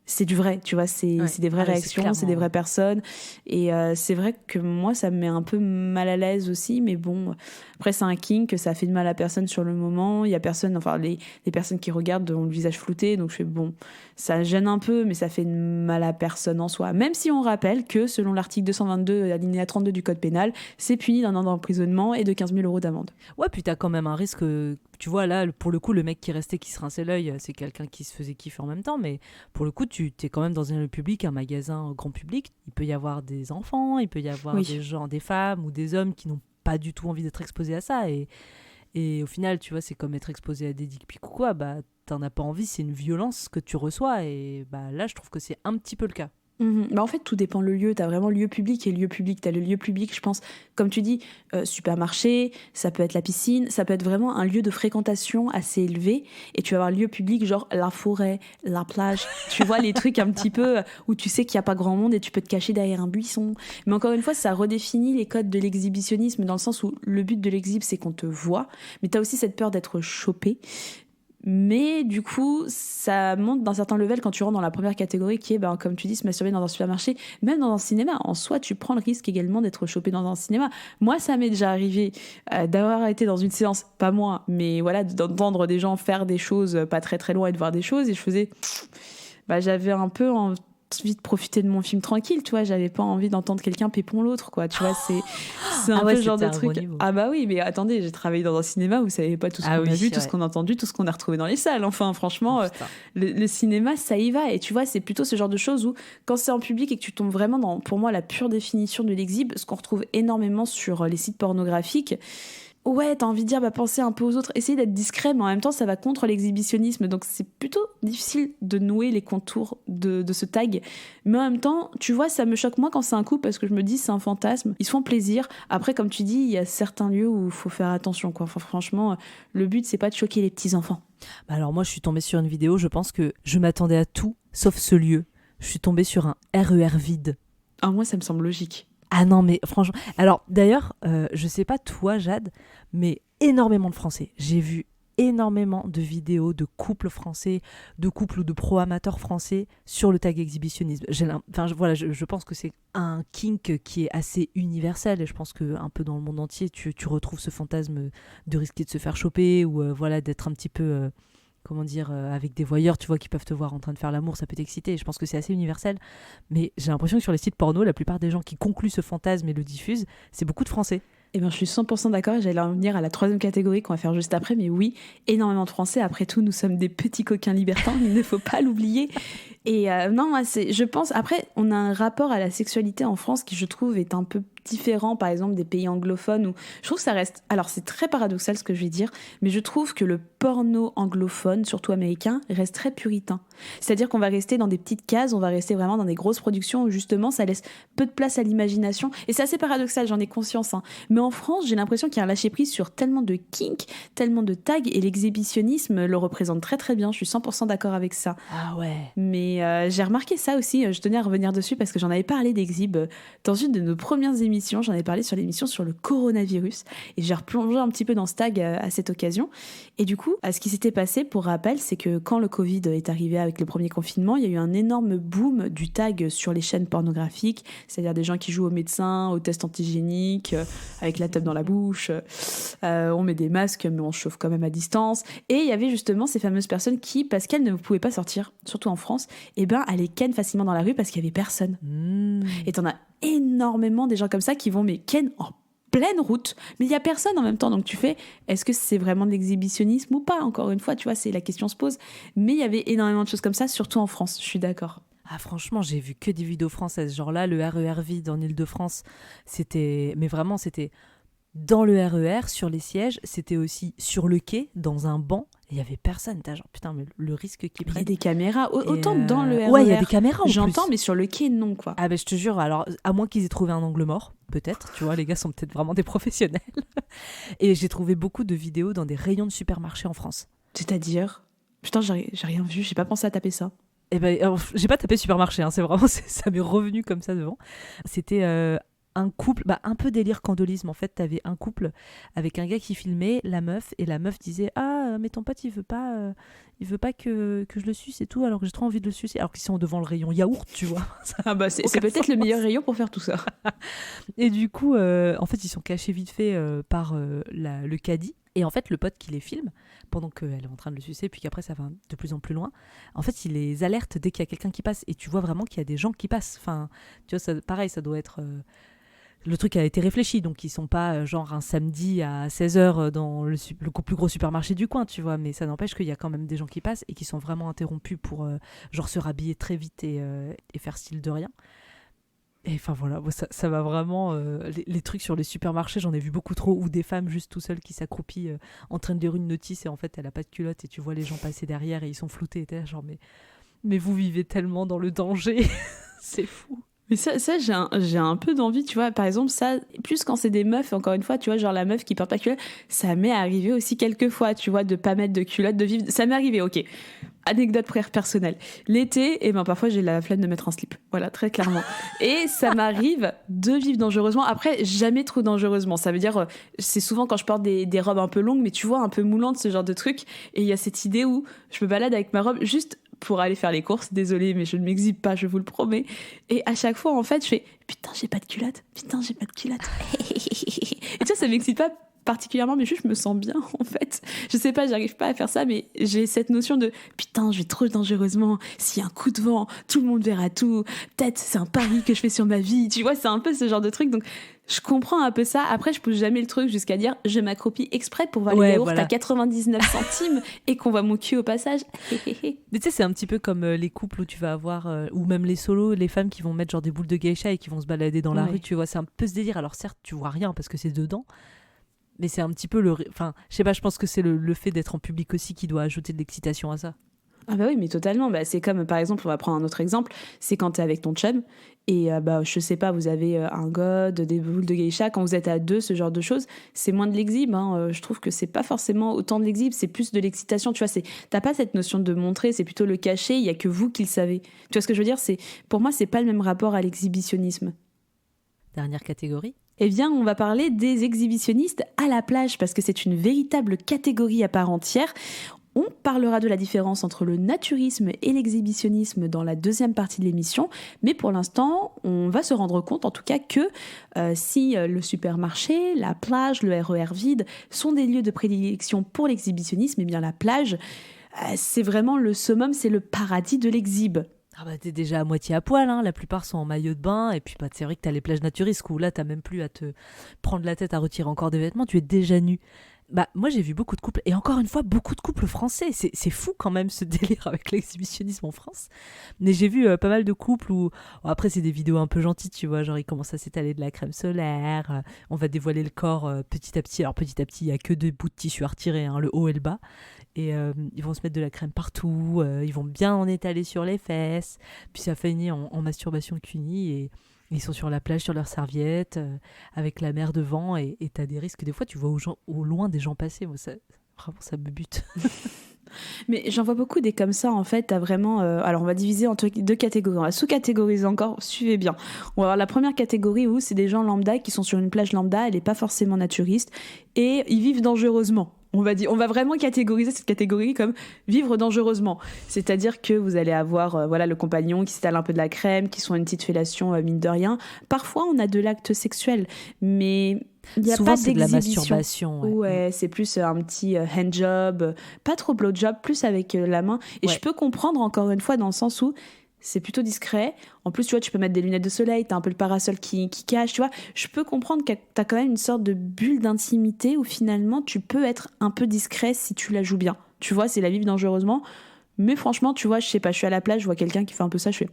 Speaker 1: c'est du vrai, tu vois, c'est des vraies réactions, c'est des vraies personnes. Et c'est vrai que moi, ça me met un peu mal à l'aise aussi, mais bon, après, c'est un kink, ça fait de mal à personne sur le moment. Il y a personne, enfin, les personnes qui regardent ont le visage flouté, donc je fais bon, ça gêne un peu, mais ça fait de mal à personne en soi. Même si on rappelle que, selon l'article 222, alinéa 32 du Code pénal, c'est puni d'un an d'emprisonnement et de 15 000 € d'amende.
Speaker 2: Ouais, puis t'as quand même un risque. Tu vois, là, pour le coup, le mec qui restait, qui se rinçait l'œil, c'est quelqu'un qui se faisait kiffer en même temps. Mais pour le coup, tu es quand même dans un lieu public, un magasin grand public. Il peut y avoir des enfants, il peut y avoir des gens, des femmes ou des hommes qui n'ont pas du tout envie d'être exposés à ça. Et au final, tu vois, c'est comme être exposé à des dick pics ou quoi. Bah, t'en as pas envie, c'est une violence que tu reçois. Et bah, là, je trouve que c'est un petit peu le cas.
Speaker 1: Bah en fait, tout dépend le lieu. T'as vraiment lieu public et lieu public. T'as le lieu public, je pense, comme tu dis, supermarché, ça peut être la piscine, ça peut être vraiment un lieu de fréquentation assez élevé. Et tu vas avoir lieu public, genre la forêt, la plage. Tu vois, les trucs un petit peu où tu sais qu'il n'y a pas grand monde et tu peux te cacher derrière un buisson. Mais encore une fois, ça redéfinit les codes de l'exhibitionnisme, dans le sens où le but de l'exhib, c'est qu'on te voit. Mais t'as aussi cette peur d'être chopé. Mais du coup, ça monte d'un certain level quand tu rentres dans la première catégorie qui est, comme tu dis, se masturber dans un supermarché, même dans un cinéma. En soi, tu prends le risque également d'être chopé dans un cinéma. Moi, ça m'est déjà arrivé d'avoir été dans une séance, pas moi, mais voilà, d'entendre des gens faire des choses pas très très loin et de voir des choses. Et je faisais... j'avais un peu envie de profiter de mon film tranquille, tu vois, j'avais pas envie d'entendre quelqu'un pépon l'autre, quoi, tu vois, c'est un peu ce genre de truc. Ah bah oui, mais attendez, j'ai travaillé dans un cinéma où vous savez pas tout ce qu'on a vu, tout ce qu'on a entendu, tout ce qu'on a retrouvé dans les salles, enfin franchement, le cinéma, ça y va. Et tu vois, c'est plutôt ce genre de choses où, quand c'est en public et que tu tombes vraiment dans, pour moi, la pure définition de l'exhib, ce qu'on retrouve énormément sur les sites pornographiques. Ouais, t'as envie de dire, pensez un peu aux autres, essayez d'être discret, mais en même temps, ça va contre l'exhibitionnisme. Donc, c'est plutôt difficile de nouer les contours de ce tag. Mais en même temps, tu vois, ça me choque moins quand c'est un couple, parce que je me dis, c'est un fantasme. Ils se font plaisir. Après, comme tu dis, il y a certains lieux où il faut faire attention, quoi. Enfin, franchement, le but, c'est pas de choquer les petits-enfants.
Speaker 2: Alors, moi, je suis tombée sur une vidéo, je pense que je m'attendais à tout, sauf ce lieu. Je suis tombée sur un RER vide.
Speaker 1: Ah, moi, ça me semble logique.
Speaker 2: Ah non, mais franchement... Alors, d'ailleurs, je sais pas toi, Jade, mais énormément de Français. J'ai vu énormément de vidéos de couples français, de couples ou de pro-amateurs français sur le tag exhibitionnisme. Je pense que c'est un kink qui est assez universel, et je pense qu'un peu dans le monde entier, tu retrouves ce fantasme de risquer de se faire choper ou d'être un petit peu... avec des voyeurs, tu vois, qui peuvent te voir en train de faire l'amour, ça peut t'exciter. Je pense que c'est assez universel. Mais j'ai l'impression que sur les sites porno, la plupart des gens qui concluent ce fantasme et le diffusent, c'est beaucoup de Français.
Speaker 1: Je suis 100% d'accord, et j'allais en venir à la troisième catégorie qu'on va faire juste après. Mais oui, énormément de Français. Après tout, nous sommes des petits coquins libertins, il ne faut pas l'oublier. Et je pense, après, on a un rapport à la sexualité en France qui, je trouve, est un peu différent, par exemple, des pays anglophones, où je trouve que ça reste... Alors, c'est très paradoxal ce que je vais dire, mais je trouve que le porno anglophone, surtout américain, reste très puritain. C'est-à-dire qu'on va rester dans des petites cases, on va rester vraiment dans des grosses productions où, justement, ça laisse peu de place à l'imagination. Et c'est assez paradoxal, j'en ai conscience. Mais en France, j'ai l'impression qu'il y a un lâcher-prise sur tellement de kink, tellement de tags, et l'exhibitionnisme le représente très très bien. Je suis 100% d'accord avec ça.
Speaker 2: Ah ouais.
Speaker 1: Mais j'ai remarqué ça aussi, je tenais à revenir dessus parce que j'en avais parlé d'exhib dans une de nos premières émissions, j'en ai parlé sur l'émission sur le coronavirus, et j'ai replongé un petit peu dans ce tag à cette occasion. Et du coup, ce qui s'était passé, pour rappel, c'est que quand le Covid est arrivé avec le premier confinement, il y a eu un énorme boom du tag sur les chaînes pornographiques, c'est-à-dire des gens qui jouent au médecin, aux tests antigéniques, avec la teub dans la bouche, on met des masques mais on se chauffe quand même à distance. Et il y avait justement ces fameuses personnes qui, parce qu'elles ne pouvaient pas sortir, surtout en France, allaient ken facilement dans la rue parce qu'il y avait personne. Et t'en as énormément des gens comme ça qui vont ken en pleine route, mais il y a personne en même temps. Donc tu fais, est-ce que c'est vraiment de l'exhibitionnisme ou pas? Encore une fois, tu vois, la question se pose. Mais il y avait énormément de choses comme ça, surtout en France, je suis d'accord.
Speaker 2: Ah franchement, j'ai vu que des vidéos françaises. Genre là, le RER vide en Île-de-France, c'était dans le RER, sur les sièges, c'était aussi sur le quai, dans un banc, et il y avait personne. T'as genre, putain, mais le risque qu'ils prennent.
Speaker 1: Il y a des caméras, autant dans le RER.
Speaker 2: Ouais, il y a des caméras en plus.
Speaker 1: J'entends, mais sur le quai, non, quoi.
Speaker 2: Ah ben je te jure, alors, à moins qu'ils aient trouvé un angle mort, peut-être, tu vois, les gars sont peut-être vraiment des professionnels. Et j'ai trouvé beaucoup de vidéos dans des rayons de supermarchés en France.
Speaker 1: C'est-à-dire ? Putain, j'ai rien vu, j'ai pas pensé à taper ça.
Speaker 2: Eh ben, alors, j'ai pas tapé supermarché, c'est vraiment, ça m'est revenu comme ça devant. C'était un couple, un peu délire candolisme en fait. T'avais un couple avec un gars qui filmait la meuf, et la meuf disait mais ton pote il veut pas que je le suce et tout, alors que j'ai trop envie de le sucer, alors qu'ils sont devant le rayon yaourt, tu vois.
Speaker 1: C'est peut-être le meilleur rayon pour faire tout ça.
Speaker 2: Et du coup en fait ils sont cachés vite fait par le caddie. Et en fait, le pote qui les filme, pendant qu'elle est en train de le sucer, puis qu'après ça va de plus en plus loin, en fait, il les alerte dès qu'il y a quelqu'un qui passe. Et tu vois vraiment qu'il y a des gens qui passent. Enfin, tu vois, pareil, ça doit être... Le truc a été réfléchi, donc ils sont pas genre un samedi à 16h dans le plus gros supermarché du coin, tu vois. Mais ça n'empêche qu'il y a quand même des gens qui passent et qui sont vraiment interrompus pour genre se rhabiller très vite et faire style de rien. Et enfin voilà, ça va vraiment... les trucs sur les supermarchés, j'en ai vu beaucoup trop, ou des femmes juste tout seules qui s'accroupissent en train de lire une notice, et en fait elle a pas de culotte et tu vois les gens passer derrière et ils sont floutés, et t'es genre mais vous vivez tellement dans le danger. C'est fou.
Speaker 1: Mais ça j'ai un peu d'envie, tu vois. Par exemple, ça, plus quand c'est des meufs, encore une fois, tu vois, genre la meuf qui porte pas de culotte, ça m'est arrivé aussi quelques fois, tu vois, de pas mettre de culotte, de vivre. Ça m'est arrivé, ok. Anecdote personnelle. L'été, parfois j'ai la flemme de mettre un slip. Voilà, très clairement. Et ça m'arrive de vivre dangereusement. Après, jamais trop dangereusement. Ça veut dire, c'est souvent quand je porte des robes un peu longues, mais tu vois, un peu moulantes, ce genre de truc. Et il y a cette idée où je me balade avec ma robe juste pour aller faire les courses. Désolée, mais je ne m'exhibe pas, je vous le promets. Et à chaque fois, en fait, je fais putain, j'ai pas de culotte. Putain, j'ai pas de culotte. Et tu vois, ça m'excite pas particulièrement, mais juste je me sens bien en fait. Je sais pas, j'arrive pas à faire ça, mais j'ai cette notion de putain, je vais trop dangereusement, s'il y a un coup de vent, tout le monde verra tout, peut-être c'est un pari que je fais sur ma vie, tu vois, c'est un peu ce genre de truc. Donc je comprends un peu ça. Après, je pousse jamais le truc jusqu'à dire je m'accroupis exprès pour voir les yaourts à 99 centimes et qu'on voit mon cul au passage.
Speaker 2: Mais tu sais, c'est un petit peu comme les couples où tu vas avoir, ou même les solos, les femmes qui vont mettre genre des boules de geisha et qui vont se balader dans la rue, tu vois, c'est un peu ce délire. Alors certes, tu vois rien parce que c'est dedans, mais c'est un petit peu enfin, je sais pas, je pense que c'est le fait d'être en public aussi qui doit ajouter de l'excitation à ça.
Speaker 1: Ah bah oui, mais totalement. C'est comme, par exemple, on va prendre un autre exemple, c'est quand t'es avec ton chum et je sais pas, vous avez un god, des boules de geisha, quand vous êtes à deux, ce genre de choses, c'est moins de l'exhibe. Je trouve que c'est pas forcément autant de l'exhibe, c'est plus de l'excitation. Tu vois, t'as pas cette notion de montrer, c'est plutôt le cacher, il y a que vous qui le savez. Tu vois ce que je veux dire ? Pour moi, c'est pas le même rapport à l'exhibitionnisme.
Speaker 2: Dernière catégorie.
Speaker 1: Eh bien, on va parler des exhibitionnistes à la plage, parce que c'est une véritable catégorie à part entière. On parlera de la différence entre le naturisme et l'exhibitionnisme dans la deuxième partie de l'émission, mais pour l'instant, on va se rendre compte en tout cas que si le supermarché, la plage, le RER vide sont des lieux de prédilection pour l'exhibitionnisme, eh bien la plage, c'est vraiment le summum, c'est le paradis de l'exhibe.
Speaker 2: Ah bah t'es déjà à moitié à poil, la plupart sont en maillot de bain, et puis c'est vrai que t'as les plages naturistes où là t'as même plus à te prendre la tête à retirer encore des vêtements, tu es déjà nu. Moi j'ai vu beaucoup de couples, et encore une fois beaucoup de couples français, c'est fou quand même ce délire avec l'exhibitionnisme en France, mais j'ai vu pas mal de couples où, après c'est des vidéos un peu gentilles, tu vois, genre ils commencent à s'étaler de la crème solaire, on va dévoiler le corps petit à petit, alors petit à petit il n'y a que 2 bouts de tissu à retirer, le haut et le bas, et ils vont se mettre de la crème partout, ils vont bien en étaler sur les fesses, puis ça finit en masturbation cunie, et ils sont sur la plage sur leurs serviettes, avec la mer devant, et t'as des risques. Des fois, tu vois au loin des gens passer. Moi, vraiment, ça me bute.
Speaker 1: Mais j'en vois beaucoup des comme ça, en fait. T'as vraiment... alors, on va diviser en 2 catégories. On va sous-catégoriser encore. Suivez bien. On va avoir la première catégorie où c'est des gens lambda qui sont sur une plage lambda. Elle n'est pas forcément naturiste. Et ils vivent dangereusement. On va vraiment catégoriser cette catégorie comme vivre dangereusement. C'est-à-dire que vous allez avoir le compagnon qui s'étale un peu de la crème, qui sont une petite fellation mine de rien. Parfois, on a de l'acte sexuel, mais il n'y a
Speaker 2: souvent,
Speaker 1: pas d'exhibition.
Speaker 2: C'est de la masturbation.
Speaker 1: Ouais, c'est plus un petit handjob, pas trop blowjob, plus avec la main. Et je peux comprendre encore une fois dans le sens où c'est plutôt discret. En plus, tu vois, tu peux mettre des lunettes de soleil, t'as un peu le parasol qui cache, tu vois. Je peux comprendre que t'as quand même une sorte de bulle d'intimité où finalement, tu peux être un peu discret si tu la joues bien. Tu vois, c'est la vivre dangereusement, Mais franchement, tu vois, je sais pas, je suis à la plage, je vois quelqu'un qui fait un peu ça, je fais...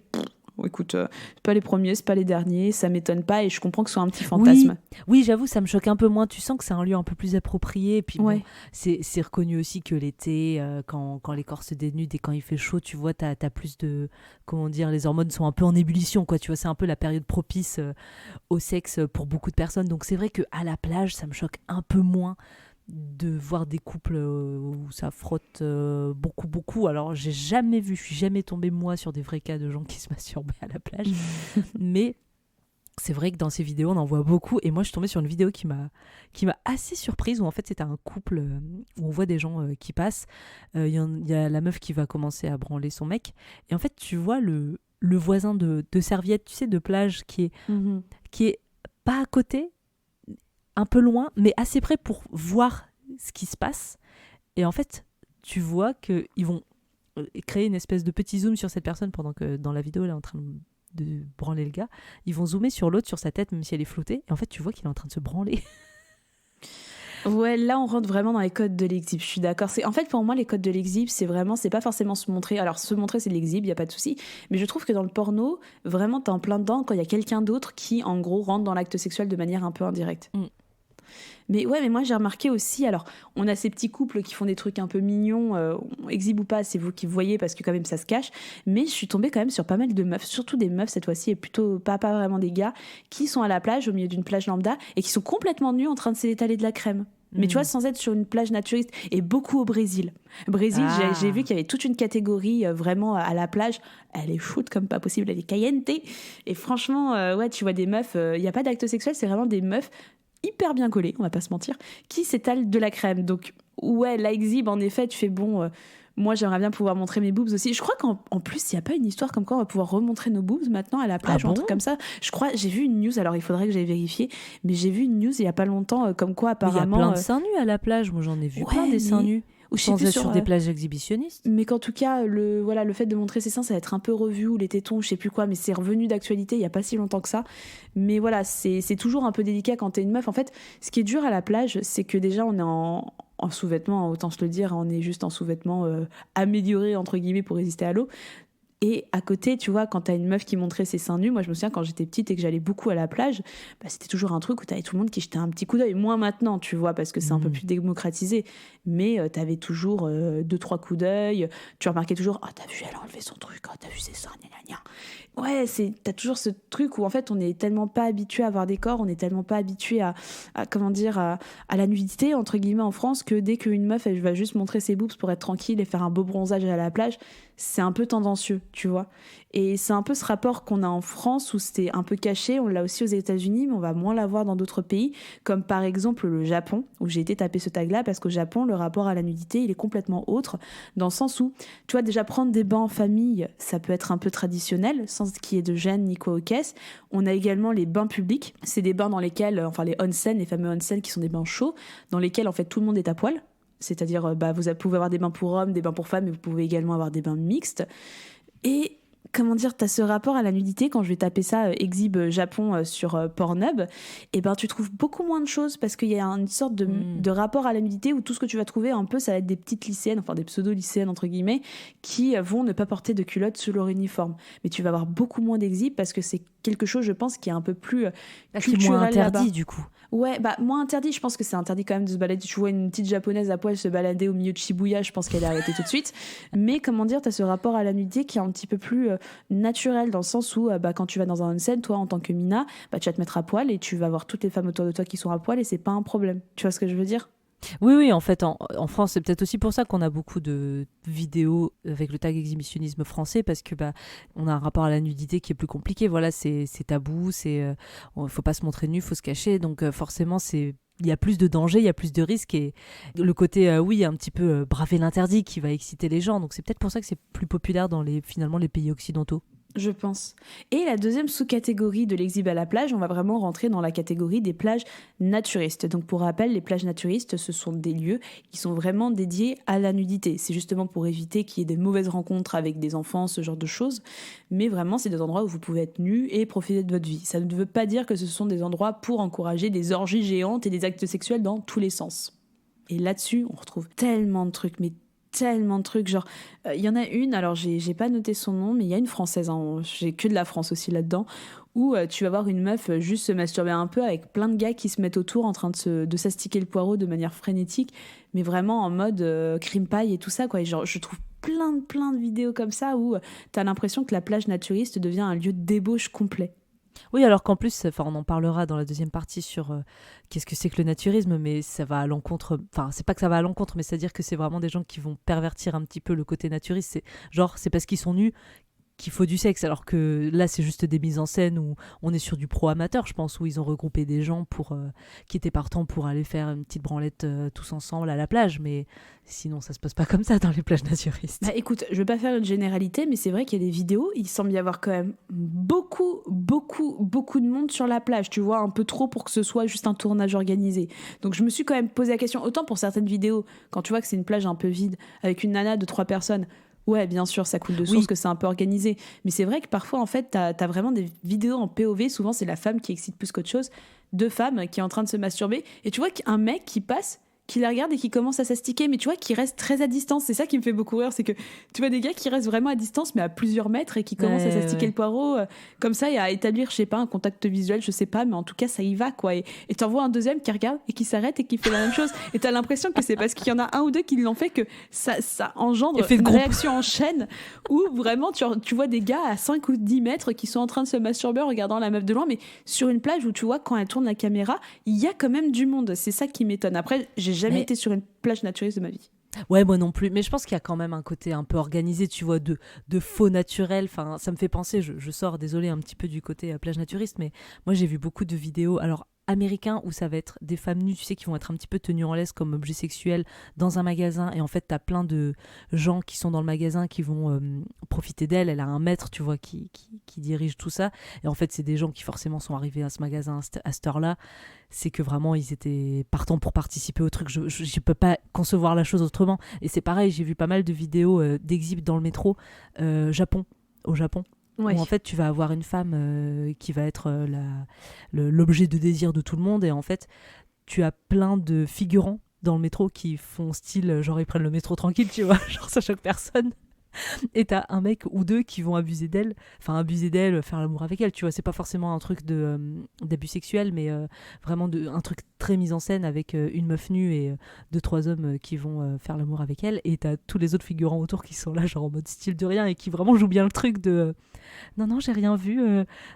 Speaker 1: Écoute, c'est pas les premiers, c'est pas les derniers, ça m'étonne pas et je comprends que ce soit un petit fantasme.
Speaker 2: Oui, j'avoue, ça me choque un peu moins. Tu sens que c'est un lieu un peu plus approprié. Et puis bon, c'est reconnu aussi que l'été, quand les corps se dénudent et quand il fait chaud, tu vois, t'as plus de... Comment dire, les hormones sont un peu en ébullition, quoi. Tu vois, c'est un peu la période propice au sexe pour beaucoup de personnes. Donc c'est vrai qu'à la plage, ça me choque un peu moins de voir des couples où ça frotte beaucoup. Alors, je suis jamais tombée, moi, sur des vrais cas de gens qui se masturbaient à la plage. Mais c'est vrai que dans ces vidéos, on en voit beaucoup. Et moi, je suis tombée sur une vidéo qui m'a assez surprise, où en fait, c'était un couple où on voit des gens qui passent. Il y a la meuf qui va commencer à branler son mec. Et en fait, tu vois le voisin de serviette, tu sais, de plage, qui est pas à côté, un peu loin, mais assez près pour voir ce qui se passe. Et en fait, tu vois qu'ils vont créer une espèce de petit zoom sur cette personne pendant que dans la vidéo, elle est en train de branler le gars. Ils vont zoomer sur l'autre, sur sa tête, même si elle est flottée. Et en fait, tu vois qu'il est en train de se branler.
Speaker 1: Ouais, là on rentre vraiment dans les codes de l'exhib, je suis d'accord. En fait, pour moi, les codes de l'exhib, c'est pas forcément se montrer. Alors, se montrer, c'est de l'exhib, il y a pas de souci. Mais je trouve que dans le porno, vraiment, t'es en plein dedans quand il y a quelqu'un d'autre qui, en gros, rentre dans l'acte sexuel de manière un peu indirecte. Mais moi j'ai remarqué aussi, alors on a ces petits couples qui font des trucs un peu mignons, exhib ou pas, c'est vous qui voyez parce que quand même ça se cache, mais je suis tombée quand même sur pas mal de meufs, surtout des meufs cette fois-ci, et plutôt pas vraiment des gars, qui sont à la plage, au milieu d'une plage lambda, et qui sont complètement nus en train de s'étaler de la crème. Mais tu vois, sans être sur une plage naturiste, et beaucoup au Brésil. J'ai vu qu'il y avait toute une catégorie vraiment à la plage. Elle est shoot comme pas possible, elle est caliente. Et franchement, tu vois des meufs, il n'y a pas d'acte sexuel, c'est vraiment des meufs hyper bien collées, on va pas se mentir, qui s'étalent de la crème. Donc, la exhib, en effet, tu fais bon... moi, j'aimerais bien pouvoir montrer mes boobs aussi. Je crois qu'en plus, il n'y a pas une histoire comme quoi on va pouvoir remontrer nos boobs maintenant à la plage ou un truc comme ça. Je crois, j'ai vu une news, alors il faudrait que j'aille vérifier, mais j'ai vu une news il n'y a pas longtemps comme quoi apparemment...
Speaker 2: Il y a plein de seins nus à la plage, moi j'en ai vu plein des seins nus. Ou sans être sur des plages exhibitionnistes.
Speaker 1: Mais qu'en tout cas, le fait de montrer ses seins, ça va être un peu revu, ou les tétons, je sais plus quoi, mais c'est revenu d'actualité il n'y a pas si longtemps que ça. Mais voilà, c'est toujours un peu délicat quand t'es une meuf. En fait, ce qui est dur à la plage, c'est que déjà, on est en sous-vêtements, autant se le dire, on est juste en sous-vêtements améliorés, entre guillemets, pour résister à l'eau. Et à côté, tu vois, quand t'as une meuf qui montrait ses seins nus, moi je me souviens quand j'étais petite et que j'allais beaucoup à la plage, c'était toujours un truc où t'avais tout le monde qui jetait un petit coup d'œil. Moins maintenant, tu vois, parce que c'est un peu plus démocratisé. Mais t'avais toujours 2-3 coups d'œil. Tu remarquais toujours, t'as vu, elle a enlevé son truc, t'as vu ses seins, gna gna gna. Ouais, t'as toujours ce truc où en fait on est tellement pas habitué à voir des corps, on est tellement pas habitué à la nudité, entre guillemets, en France, que dès qu'une meuf elle va juste montrer ses boobs pour être tranquille et faire un beau bronzage à la plage, c'est un peu tendancieux, tu vois. Et c'est un peu ce rapport qu'on a en France où c'était un peu caché, on l'a aussi aux États-Unis, mais on va moins l'avoir dans d'autres pays, comme par exemple le Japon, où j'ai été taper ce tag-là, parce qu'au Japon, le rapport à la nudité, il est complètement autre, dans le sens où, tu vois, déjà prendre des bains en famille, ça peut être un peu traditionnel, sans qu'il y ait de gêne ni quoi aux caisses. On a également les bains publics, c'est des bains dans lesquels, enfin les onsen, les fameux onsen qui sont des bains chauds, dans lesquels en fait tout le monde est à poil. C'est-à-dire, vous pouvez avoir des bains pour hommes, des bains pour femmes, mais vous pouvez également avoir des bains mixtes. Et comment dire, t'as ce rapport à la nudité, quand je vais taper ça, exhib Japon sur Pornhub, et ben tu trouves beaucoup moins de choses parce qu'il y a une sorte de rapport à la nudité où tout ce que tu vas trouver un peu, ça va être des petites lycéennes, enfin des pseudo-lycéennes entre guillemets, qui vont ne pas porter de culotte sous leur uniforme. Mais tu vas avoir beaucoup moins d'exhib parce que c'est quelque chose, je pense, qui est un peu plus culturel,
Speaker 2: qui est moins interdit
Speaker 1: là-bas.
Speaker 2: Du coup.
Speaker 1: Ouais, moins interdit, je pense que c'est interdit quand même de se balader. Tu vois une petite japonaise à poil se balader au milieu de Shibuya, je pense qu'elle est arrêtée tout de suite. Mais comment dire, t'as ce rapport à la nudité qui est un petit peu plus naturel, dans le sens où quand tu vas dans un onsen, toi en tant que mina, tu vas te mettre à poil et tu vas voir toutes les femmes autour de toi qui sont à poil et c'est pas un problème. Tu vois ce que je veux dire ?
Speaker 2: Oui, en fait, en France, c'est peut-être aussi pour ça qu'on a beaucoup de vidéos avec le tag exhibitionnisme français, parce que on a un rapport à la nudité qui est plus compliqué. Voilà, c'est tabou, faut pas se montrer nu, faut se cacher, donc forcément, il y a plus de danger, il y a plus de risques, et le côté, un petit peu braver l'interdit qui va exciter les gens, donc c'est peut-être pour ça que c'est plus populaire dans les pays occidentaux.
Speaker 1: Je pense. Et la deuxième sous-catégorie de l'exhib à la plage, on va vraiment rentrer dans la catégorie des plages naturistes. Donc pour rappel, les plages naturistes, ce sont des lieux qui sont vraiment dédiés à la nudité. C'est justement pour éviter qu'il y ait des mauvaises rencontres avec des enfants, ce genre de choses. Mais vraiment, c'est des endroits où vous pouvez être nus et profiter de votre vie. Ça ne veut pas dire que ce sont des endroits pour encourager des orgies géantes et des actes sexuels dans tous les sens. Et là-dessus, on retrouve tellement de trucs, mais tellement de trucs. Genre, il y en a une, alors j'ai pas noté son nom, mais il y a une française, hein, j'ai que de la France aussi là-dedans, où tu vas voir une meuf juste se masturber un peu avec plein de gars qui se mettent autour en train de s'astiquer le poireau de manière frénétique, mais vraiment en mode crime paille et tout ça, quoi. Et genre, je trouve plein de vidéos comme ça où t'as l'impression que la plage naturiste devient un lieu de débauche complet.
Speaker 2: Oui, alors qu'en plus, on en parlera dans la deuxième partie sur qu'est-ce que c'est que le naturisme, mais ça va à l'encontre, enfin, c'est pas que ça va à l'encontre, mais c'est-à-dire que c'est vraiment des gens qui vont pervertir un petit peu le côté naturiste. C'est parce qu'ils sont nus qu'il faut du sexe, alors que là, c'est juste des mises en scène où on est sur du pro-amateur, je pense, où ils ont regroupé des gens qui étaient partants pour aller faire une petite branlette tous ensemble à la plage, mais sinon, ça se passe pas comme ça dans les plages naturistes.
Speaker 1: Bah écoute, je vais pas faire une généralité, mais c'est vrai qu'il y a des vidéos, il semble y avoir quand même beaucoup de monde sur la plage, tu vois, un peu trop pour que ce soit juste un tournage organisé. Donc je me suis quand même posé la question, autant pour certaines vidéos, quand tu vois que c'est une plage un peu vide, avec une nana de 3 personnes, ouais, bien sûr, ça coule de source que c'est un peu organisé. Mais c'est vrai que parfois, en fait, t'as vraiment des vidéos en POV. Souvent, c'est la femme qui excite plus qu'autre chose. 2 femmes qui est en train de se masturber. Et tu vois qu'un mec qui passe, qui la regarde et qui commence à s'astiquer, mais tu vois, qui reste très à distance. C'est ça qui me fait beaucoup rire, c'est que tu vois des gars qui restent vraiment à distance, mais à plusieurs mètres, et qui commencent à s'astiquer le poireau, comme ça, et à établir, je sais pas, un contact visuel, je sais pas, mais en tout cas, ça y va, quoi. Et t'en vois un deuxième qui regarde et qui s'arrête et qui fait la même chose. Et t'as l'impression que c'est parce qu'il y en a un ou deux qui l'ont fait que ça engendre une réaction en chaîne, où vraiment, tu vois des gars à 5 ou 10 mètres qui sont en train de se masturber en regardant la meuf de loin, mais sur une plage où tu vois, quand elle tourne la caméra, il y a quand même du monde. C'est ça qui m'étonne. Après, j'ai jamais été sur une plage naturiste de ma vie.
Speaker 2: Ouais, moi non plus. Mais je pense qu'il y a quand même un côté un peu organisé, tu vois, de faux naturel. Enfin, ça me fait penser, je sors, désolé, un petit peu du côté plage naturiste, mais moi j'ai vu beaucoup de vidéos, alors américains, où ça va être des femmes nues, tu sais, qui vont être un petit peu tenues en laisse comme objet sexuel dans un magasin. Et en fait, t'as plein de gens qui sont dans le magasin qui vont profiter d'elle. Elle a un maître, tu vois, qui dirige tout ça. Et en fait, c'est des gens qui forcément sont arrivés à ce magasin à cette heure-là. C'est que vraiment, ils étaient partants pour participer au truc. Je peux pas concevoir la chose autrement. Et c'est pareil, j'ai vu pas mal de vidéos d'exhibs dans le métro au Japon. Ouais. Où en fait tu vas avoir une femme qui va être l'objet de désir de tout le monde, et en fait tu as plein de figurants dans le métro qui font style genre ils prennent le métro tranquille, tu vois, genre ça choque personne. Et t'as un mec ou deux qui vont abuser d'elle, faire l'amour avec elle, tu vois, c'est pas forcément un truc d'abus sexuel, mais vraiment un truc très mis en scène avec une meuf nue et 2-3 hommes qui vont faire l'amour avec elle, et t'as tous les autres figurants autour qui sont là genre en mode style de rien et qui vraiment jouent bien le truc de non j'ai rien vu,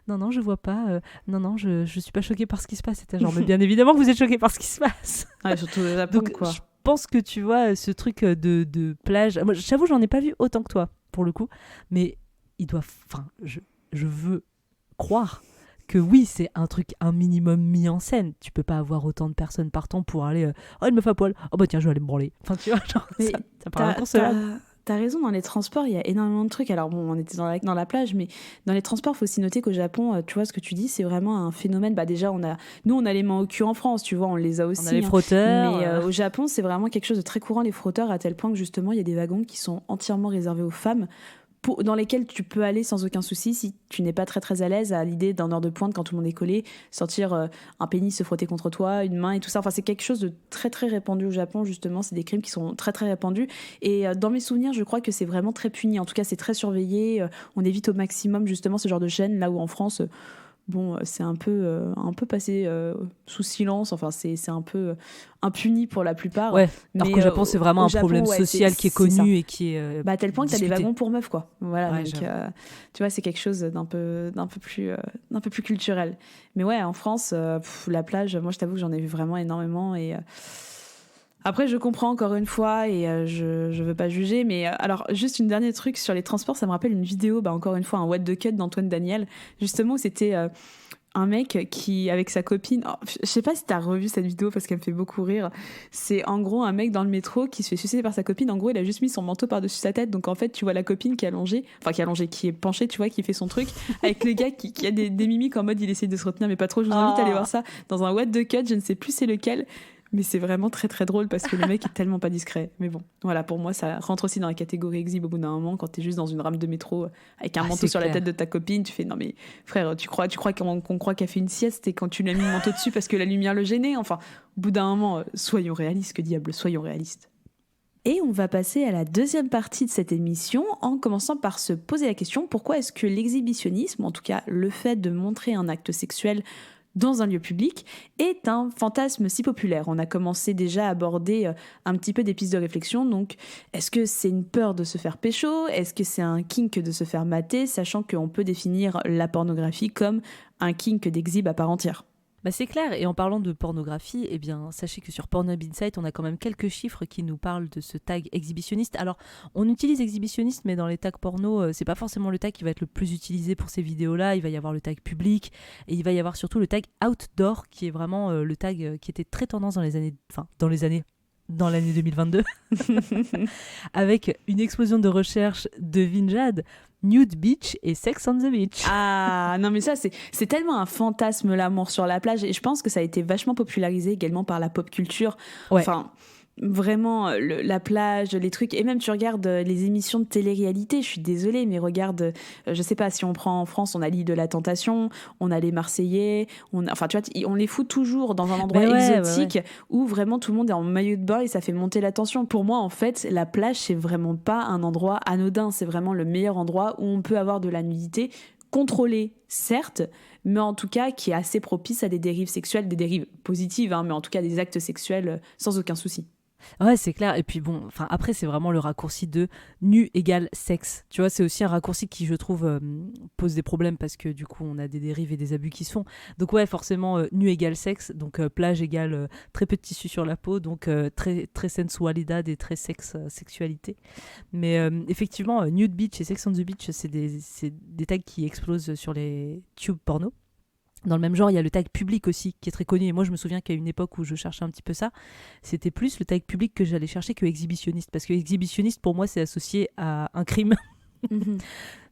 Speaker 2: non je vois pas, non je suis pas choquée par ce qui se passe, et t'as genre mais bien évidemment que vous êtes choquée par ce qui se passe.
Speaker 1: Ouais, surtout le Japon.
Speaker 2: Donc,
Speaker 1: quoi.
Speaker 2: Je pense que tu vois ce truc de plage, moi j'avoue j'en ai pas vu autant que toi pour le coup, mais je veux croire que oui, c'est un truc un minimum mis en scène. Tu peux pas avoir autant de personnes partant pour aller oh elle me fait à poil, oh bah tiens je vais aller me branler, enfin tu vois genre, ça paraît inconcevable.
Speaker 1: T'as raison, dans les transports, il y a énormément de trucs. Alors bon, on était dans la plage, mais dans les transports, il faut aussi noter qu'au Japon, tu vois, ce que tu dis, c'est vraiment un phénomène. Bah déjà, nous, on a les mains au cul en France, tu vois, on les a aussi.
Speaker 2: On a les frotteurs.
Speaker 1: Mais au Japon, c'est vraiment quelque chose de très courant, les frotteurs, à tel point que justement, il y a des wagons qui sont entièrement réservés aux femmes, dans lesquels tu peux aller sans aucun souci si tu n'es pas très très à l'aise à l'idée d'un heure de pointe quand tout le monde est collé, sentir un pénis se frotter contre toi, une main et tout ça. Enfin, c'est quelque chose de très très répandu au Japon, justement. C'est des crimes qui sont très très répandus. Et dans mes souvenirs, je crois que c'est vraiment très puni. En tout cas, c'est très surveillé. On évite au maximum justement ce genre de chaîne, là où en France... Bon, c'est un peu passé sous silence. Enfin, c'est un peu impuni pour la plupart.
Speaker 2: Ouais. Alors qu'au Japon, c'est vraiment un problème social qui est connu et qui est
Speaker 1: à tel point que t'as des
Speaker 2: discuté.
Speaker 1: wagons pour meufs, quoi. Voilà.
Speaker 2: Ouais,
Speaker 1: donc, tu vois, c'est quelque chose d'un peu plus culturel. Mais ouais, en France, la plage, moi, je t'avoue que j'en ai vu vraiment énormément et. Après, je comprends encore une fois et je veux pas juger, mais alors juste une dernière truc sur les transports, ça me rappelle une vidéo, encore une fois un what the cut d'Antoine Daniel, justement où c'était un mec qui avec sa copine, je sais pas si t'as revu cette vidéo parce qu'elle me fait beaucoup rire. C'est en gros un mec dans le métro qui se fait sucer par sa copine. En gros, il a juste mis son manteau par-dessus sa tête, donc en fait tu vois la copine qui est allongée, qui est penchée, tu vois, qui fait son truc avec le gars qui a des mimiques en mode il essaie de se retenir mais pas trop. Je vous invite à aller voir ça dans un what the cut, je ne sais plus c'est lequel. Mais c'est vraiment très très drôle parce que le mec est tellement pas discret. Mais bon, voilà, pour moi, ça rentre aussi dans la catégorie exhibe au bout d'un moment. Quand t'es juste dans une rame de métro avec un manteau sur la tête de ta copine, tu fais non mais frère, tu crois qu'on croit qu'elle fait une sieste et quand tu lui as mis le manteau dessus parce que la lumière le gênait. Enfin, au bout d'un moment, soyons réalistes, que diable, soyons réalistes. Et on va passer à la deuxième partie de cette émission en commençant par se poser la question pourquoi est-ce que l'exhibitionnisme, en tout cas le fait de montrer un acte sexuel dans un lieu public, est un fantasme si populaire. On a commencé déjà à aborder un petit peu des pistes de réflexion, donc est-ce que c'est une peur de se faire pécho ? Est-ce que c'est un kink de se faire mater, sachant qu'on peut définir la pornographie comme un kink d'exhibe à part entière ?
Speaker 2: Bah c'est clair, et en parlant de pornographie, eh bien, sachez que sur Pornhub Insight, on a quand même quelques chiffres qui nous parlent de ce tag exhibitionniste. Alors, on utilise exhibitionniste, mais dans les tags porno, c'est pas forcément le tag qui va être le plus utilisé pour ces vidéos-là. Il va y avoir le tag public, et il va y avoir surtout le tag outdoor, qui est vraiment le tag qui était très tendance dans l'année 2022, avec une explosion de recherche de Vinjad, Nude Beach et Sex on the Beach.
Speaker 1: Ah non mais ça c'est tellement un fantasme l'amour sur la plage et je pense que ça a été vachement popularisé également par la pop culture.
Speaker 2: Ouais.
Speaker 1: Enfin vraiment la plage, les trucs et même tu regardes les émissions de télé-réalité, je suis désolée mais regarde je sais pas si on prend en France, on a l'île de la Tentation, on a les Marseillais, enfin tu vois on les fout toujours dans un endroit exotique où vraiment tout le monde est en maillot de bain et ça fait monter la tension. Pour moi en fait la plage c'est vraiment pas un endroit anodin, c'est vraiment le meilleur endroit où on peut avoir de la nudité contrôlée certes, mais en tout cas qui est assez propice à des dérives sexuelles, des dérives positives mais en tout cas des actes sexuels sans aucun souci.
Speaker 2: Ouais, c'est clair. Et puis bon, enfin après c'est vraiment le raccourci de nu égale sexe. Tu vois, c'est aussi un raccourci qui je trouve pose des problèmes parce que du coup on a des dérives et des abus qui se font. Donc ouais, forcément nu égale sexe, donc plage égale très peu de tissu sur la peau, donc très très sensualidad et très sexualité. Mais effectivement, Nude Beach et Sex on the Beach, c'est des tags qui explosent sur les tubes porno. Dans le même genre, il y a le tag public aussi, qui est très connu. Et moi, je me souviens qu'à une époque où je cherchais un petit peu ça, c'était plus le tag public que j'allais chercher que exhibitionniste. Parce que exhibitionniste, pour moi, c'est associé à un crime,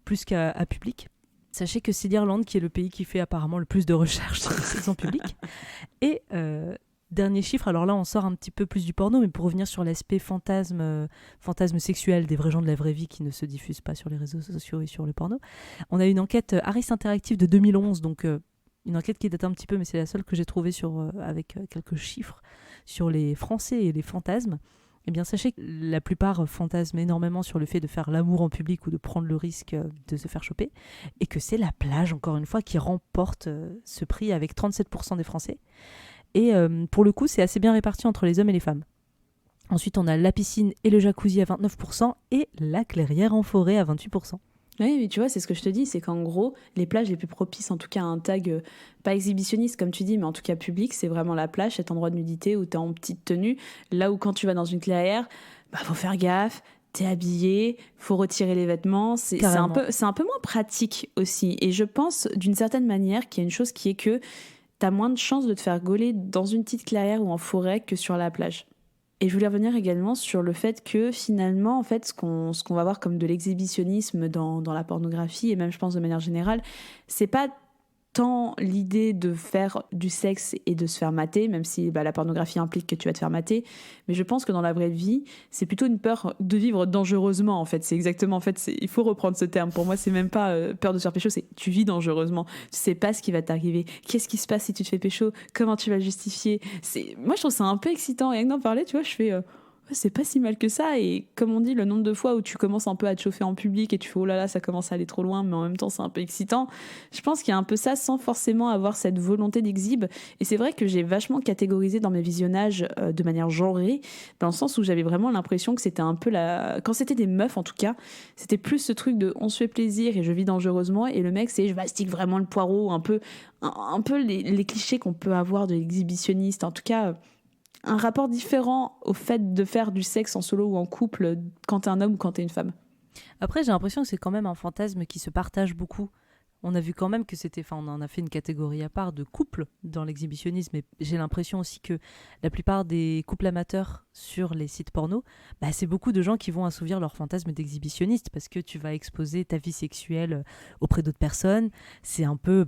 Speaker 2: plus qu'à public. Sachez que c'est l'Irlande qui est le pays qui fait apparemment le plus de recherches sur les sexes en public. Et dernier chiffre, alors là, on sort un petit peu plus du porno, mais pour revenir sur l'aspect fantasme sexuel des vrais gens de la vraie vie qui ne se diffusent pas sur les réseaux sociaux et sur le porno, on a une enquête Harris Interactive de 2011, donc... une enquête qui date un petit peu, mais c'est la seule que j'ai trouvée avec quelques chiffres sur les Français et les fantasmes. Eh bien, sachez que la plupart fantasment énormément sur le fait de faire l'amour en public ou de prendre le risque de se faire choper, et que c'est la plage, encore une fois, qui remporte ce prix avec 37% des Français. Et pour le coup, c'est assez bien réparti entre les hommes et les femmes. Ensuite, on a la piscine et le jacuzzi à 29% et la clairière en forêt à 28%.
Speaker 1: Oui, mais tu vois, c'est ce que je te dis, c'est qu'en gros, les plages les plus propices, en tout cas à un tag, pas exhibitionniste comme tu dis, mais en tout cas public, c'est vraiment la plage, cet endroit de nudité où t'es en petite tenue, là où quand tu vas dans une clairière, faut faire gaffe, t'es habillé, faut retirer les vêtements, c'est un peu moins pratique aussi. Et je pense d'une certaine manière qu'il y a une chose qui est que t'as moins de chances de te faire gauler dans une petite clairière ou en forêt que sur la plage. Et je voulais revenir également sur le fait que finalement, en fait, ce qu'on va voir comme de l'exhibitionnisme dans la pornographie, et même je pense de manière générale, c'est pas tant l'idée de faire du sexe et de se faire mater, même si la pornographie implique que tu vas te faire mater, mais je pense que dans la vraie vie, c'est plutôt une peur de vivre dangereusement, en fait. C'est exactement, en fait, il faut reprendre ce terme. Pour moi, c'est même pas peur de se faire pécho, c'est tu vis dangereusement. Tu sais pas ce qui va t'arriver. Qu'est-ce qui se passe si tu te fais pécho ? Comment tu vas le justifier ? Moi, je trouve ça un peu excitant. Rien que d'en parler, tu vois, je fais... c'est pas si mal que ça, et comme on dit, le nombre de fois où tu commences un peu à te chauffer en public et tu fais oh là là, ça commence à aller trop loin, mais en même temps c'est un peu excitant, je pense qu'il y a un peu ça sans forcément avoir cette volonté d'exhibe. Et c'est vrai que j'ai vachement catégorisé dans mes visionnages de manière genrée, dans le sens où j'avais vraiment l'impression que c'était un peu quand c'était des meufs en tout cas, c'était plus ce truc de on se fait plaisir et je vis dangereusement, et le mec c'est je mastique vraiment le poireau, un peu les clichés qu'on peut avoir de l'exhibitionniste, en tout cas un rapport différent au fait de faire du sexe en solo ou en couple quand t'es un homme ou quand t'es une femme.
Speaker 2: Après, j'ai l'impression que c'est quand même un fantasme qui se partage beaucoup. On a vu quand même que on en a fait une catégorie à part de couple dans l'exhibitionnisme, et j'ai l'impression aussi que la plupart des couples amateurs sur les sites porno, c'est beaucoup de gens qui vont assouvir leur fantasme d'exhibitionniste, parce que tu vas exposer ta vie sexuelle auprès d'autres personnes. C'est un peu...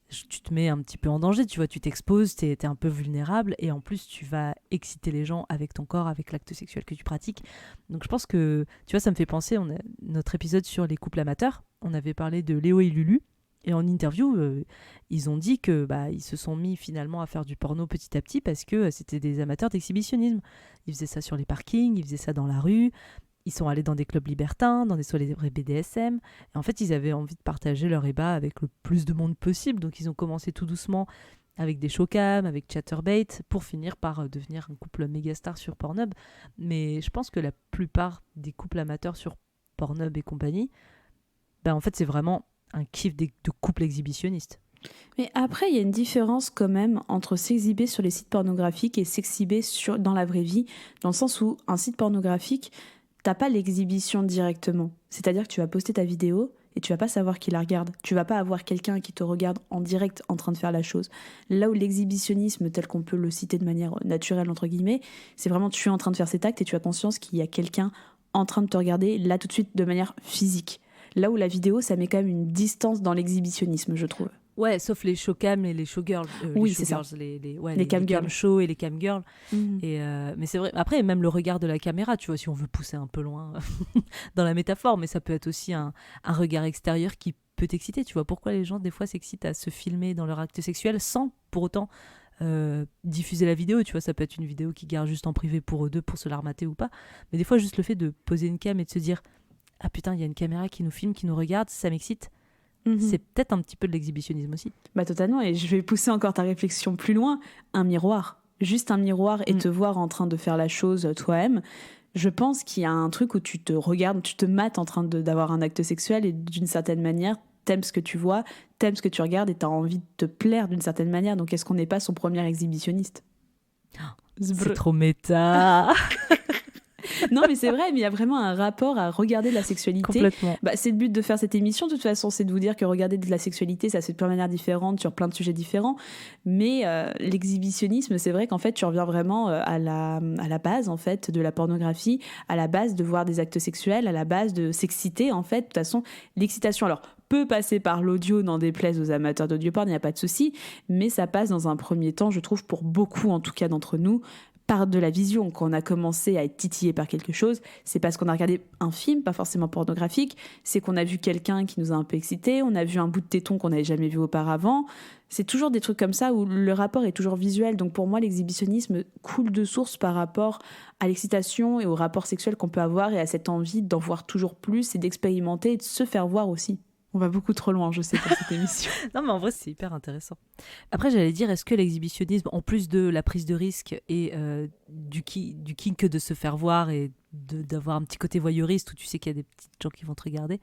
Speaker 2: tu te mets un petit peu en danger, tu vois, tu t'exposes, t'es un peu vulnérable, et en plus tu vas exciter les gens avec ton corps, avec l'acte sexuel que tu pratiques. Donc je pense que, tu vois, ça me fait penser, notre épisode sur les couples amateurs, on avait parlé de Léo et Lulu, Et en interview, ils ont dit que ils se sont mis finalement à faire du porno petit à petit parce que c'était des amateurs d'exhibitionnisme. Ils faisaient ça sur les parkings, ils faisaient ça dans la rue. Ils sont allés dans des clubs libertins, dans des soirées BDSM. Et en fait, ils avaient envie de partager leur ébat avec le plus de monde possible. Donc, ils ont commencé tout doucement avec des showcams, avec Chatterbait, pour finir par devenir un couple méga star sur Pornhub. Mais je pense que la plupart des couples amateurs sur Pornhub et compagnie, en fait, c'est vraiment un kiff de couples exhibitionnistes.
Speaker 1: Mais après, il y a une différence quand même entre s'exhiber sur les sites pornographiques et s'exhiber dans la vraie vie, dans le sens où un site pornographique, t'as pas l'exhibition directement. C'est-à-dire que tu vas poster ta vidéo et tu vas pas savoir qui la regarde. Tu vas pas avoir quelqu'un qui te regarde en direct en train de faire la chose. Là où l'exhibitionnisme, tel qu'on peut le citer de manière naturelle, entre guillemets, c'est vraiment tu es en train de faire cet acte et tu as conscience qu'il y a quelqu'un en train de te regarder là tout de suite de manière physique. Là où la vidéo, ça met quand même une distance dans l'exhibitionnisme, je trouve.
Speaker 2: Ouais, sauf les showcams et les showgirls.
Speaker 1: Oui,
Speaker 2: les
Speaker 1: c'est ça.
Speaker 2: Les
Speaker 1: camgirls.
Speaker 2: cam shows et les camgirls. Mais c'est vrai. Après, même le regard de la caméra, tu vois, si on veut pousser un peu loin dans la métaphore, mais ça peut être aussi un regard extérieur qui peut t'exciter. Tu vois, pourquoi les gens, des fois, s'excitent à se filmer dans leur acte sexuel sans, pour autant, diffuser la vidéo. Tu vois, ça peut être une vidéo qu'ils gardent juste en privé pour eux deux, pour se la remater ou pas. Mais des fois, juste le fait de poser une cam et de se dire « Ah putain, il y a une caméra qui nous filme, qui nous regarde, ça m'excite ». C'est peut-être un petit peu de l'exhibitionnisme aussi.
Speaker 1: Totalement, et je vais pousser encore ta réflexion plus loin. Un miroir, juste un miroir et te voir en train de faire la chose toi-même. Je pense qu'il y a un truc où tu te regardes, tu te mates en train d'avoir un acte sexuel et d'une certaine manière, t'aimes ce que tu vois, t'aimes ce que tu regardes et t'as envie de te plaire d'une certaine manière. Donc est-ce qu'on n'est pas son premier exhibitionniste ?
Speaker 2: C'est trop méta.
Speaker 1: Non, mais c'est vrai, mais il y a vraiment un rapport à regarder de la sexualité.
Speaker 2: Complètement.
Speaker 1: C'est le but de faire cette émission, de toute façon, c'est de vous dire que regarder de la sexualité, ça se fait de plein de manières différentes, sur plein de sujets différents. Mais l'exhibitionnisme, c'est vrai qu'en fait, tu reviens vraiment à la base, en fait, de la pornographie, à la base de voir des actes sexuels, à la base de s'exciter, en fait. De toute façon, l'excitation, alors, peut passer par l'audio, n'en déplaise aux amateurs d'audioporn, il n'y a pas de souci, mais ça passe dans un premier temps, je trouve, pour beaucoup, en tout cas d'entre nous, par de la vision. Quand on a commencé à être titillé par quelque chose, c'est parce qu'on a regardé un film, pas forcément pornographique, c'est qu'on a vu quelqu'un qui nous a un peu excité, on a vu un bout de téton qu'on n'avait jamais vu auparavant. C'est toujours des trucs comme ça où le rapport est toujours visuel. Donc pour moi, l'exhibitionnisme coule de source par rapport à l'excitation et au rapport sexuel qu'on peut avoir et à cette envie d'en voir toujours plus et d'expérimenter et de se faire voir aussi. On va beaucoup trop loin, je sais, pour cette émission.
Speaker 2: Non, mais en vrai, c'est hyper intéressant. Après, j'allais dire, est-ce que l'exhibitionnisme, en plus de la prise de risque et du kink de se faire voir et d'avoir un petit côté voyeuriste où tu sais qu'il y a des petits gens qui vont te regarder,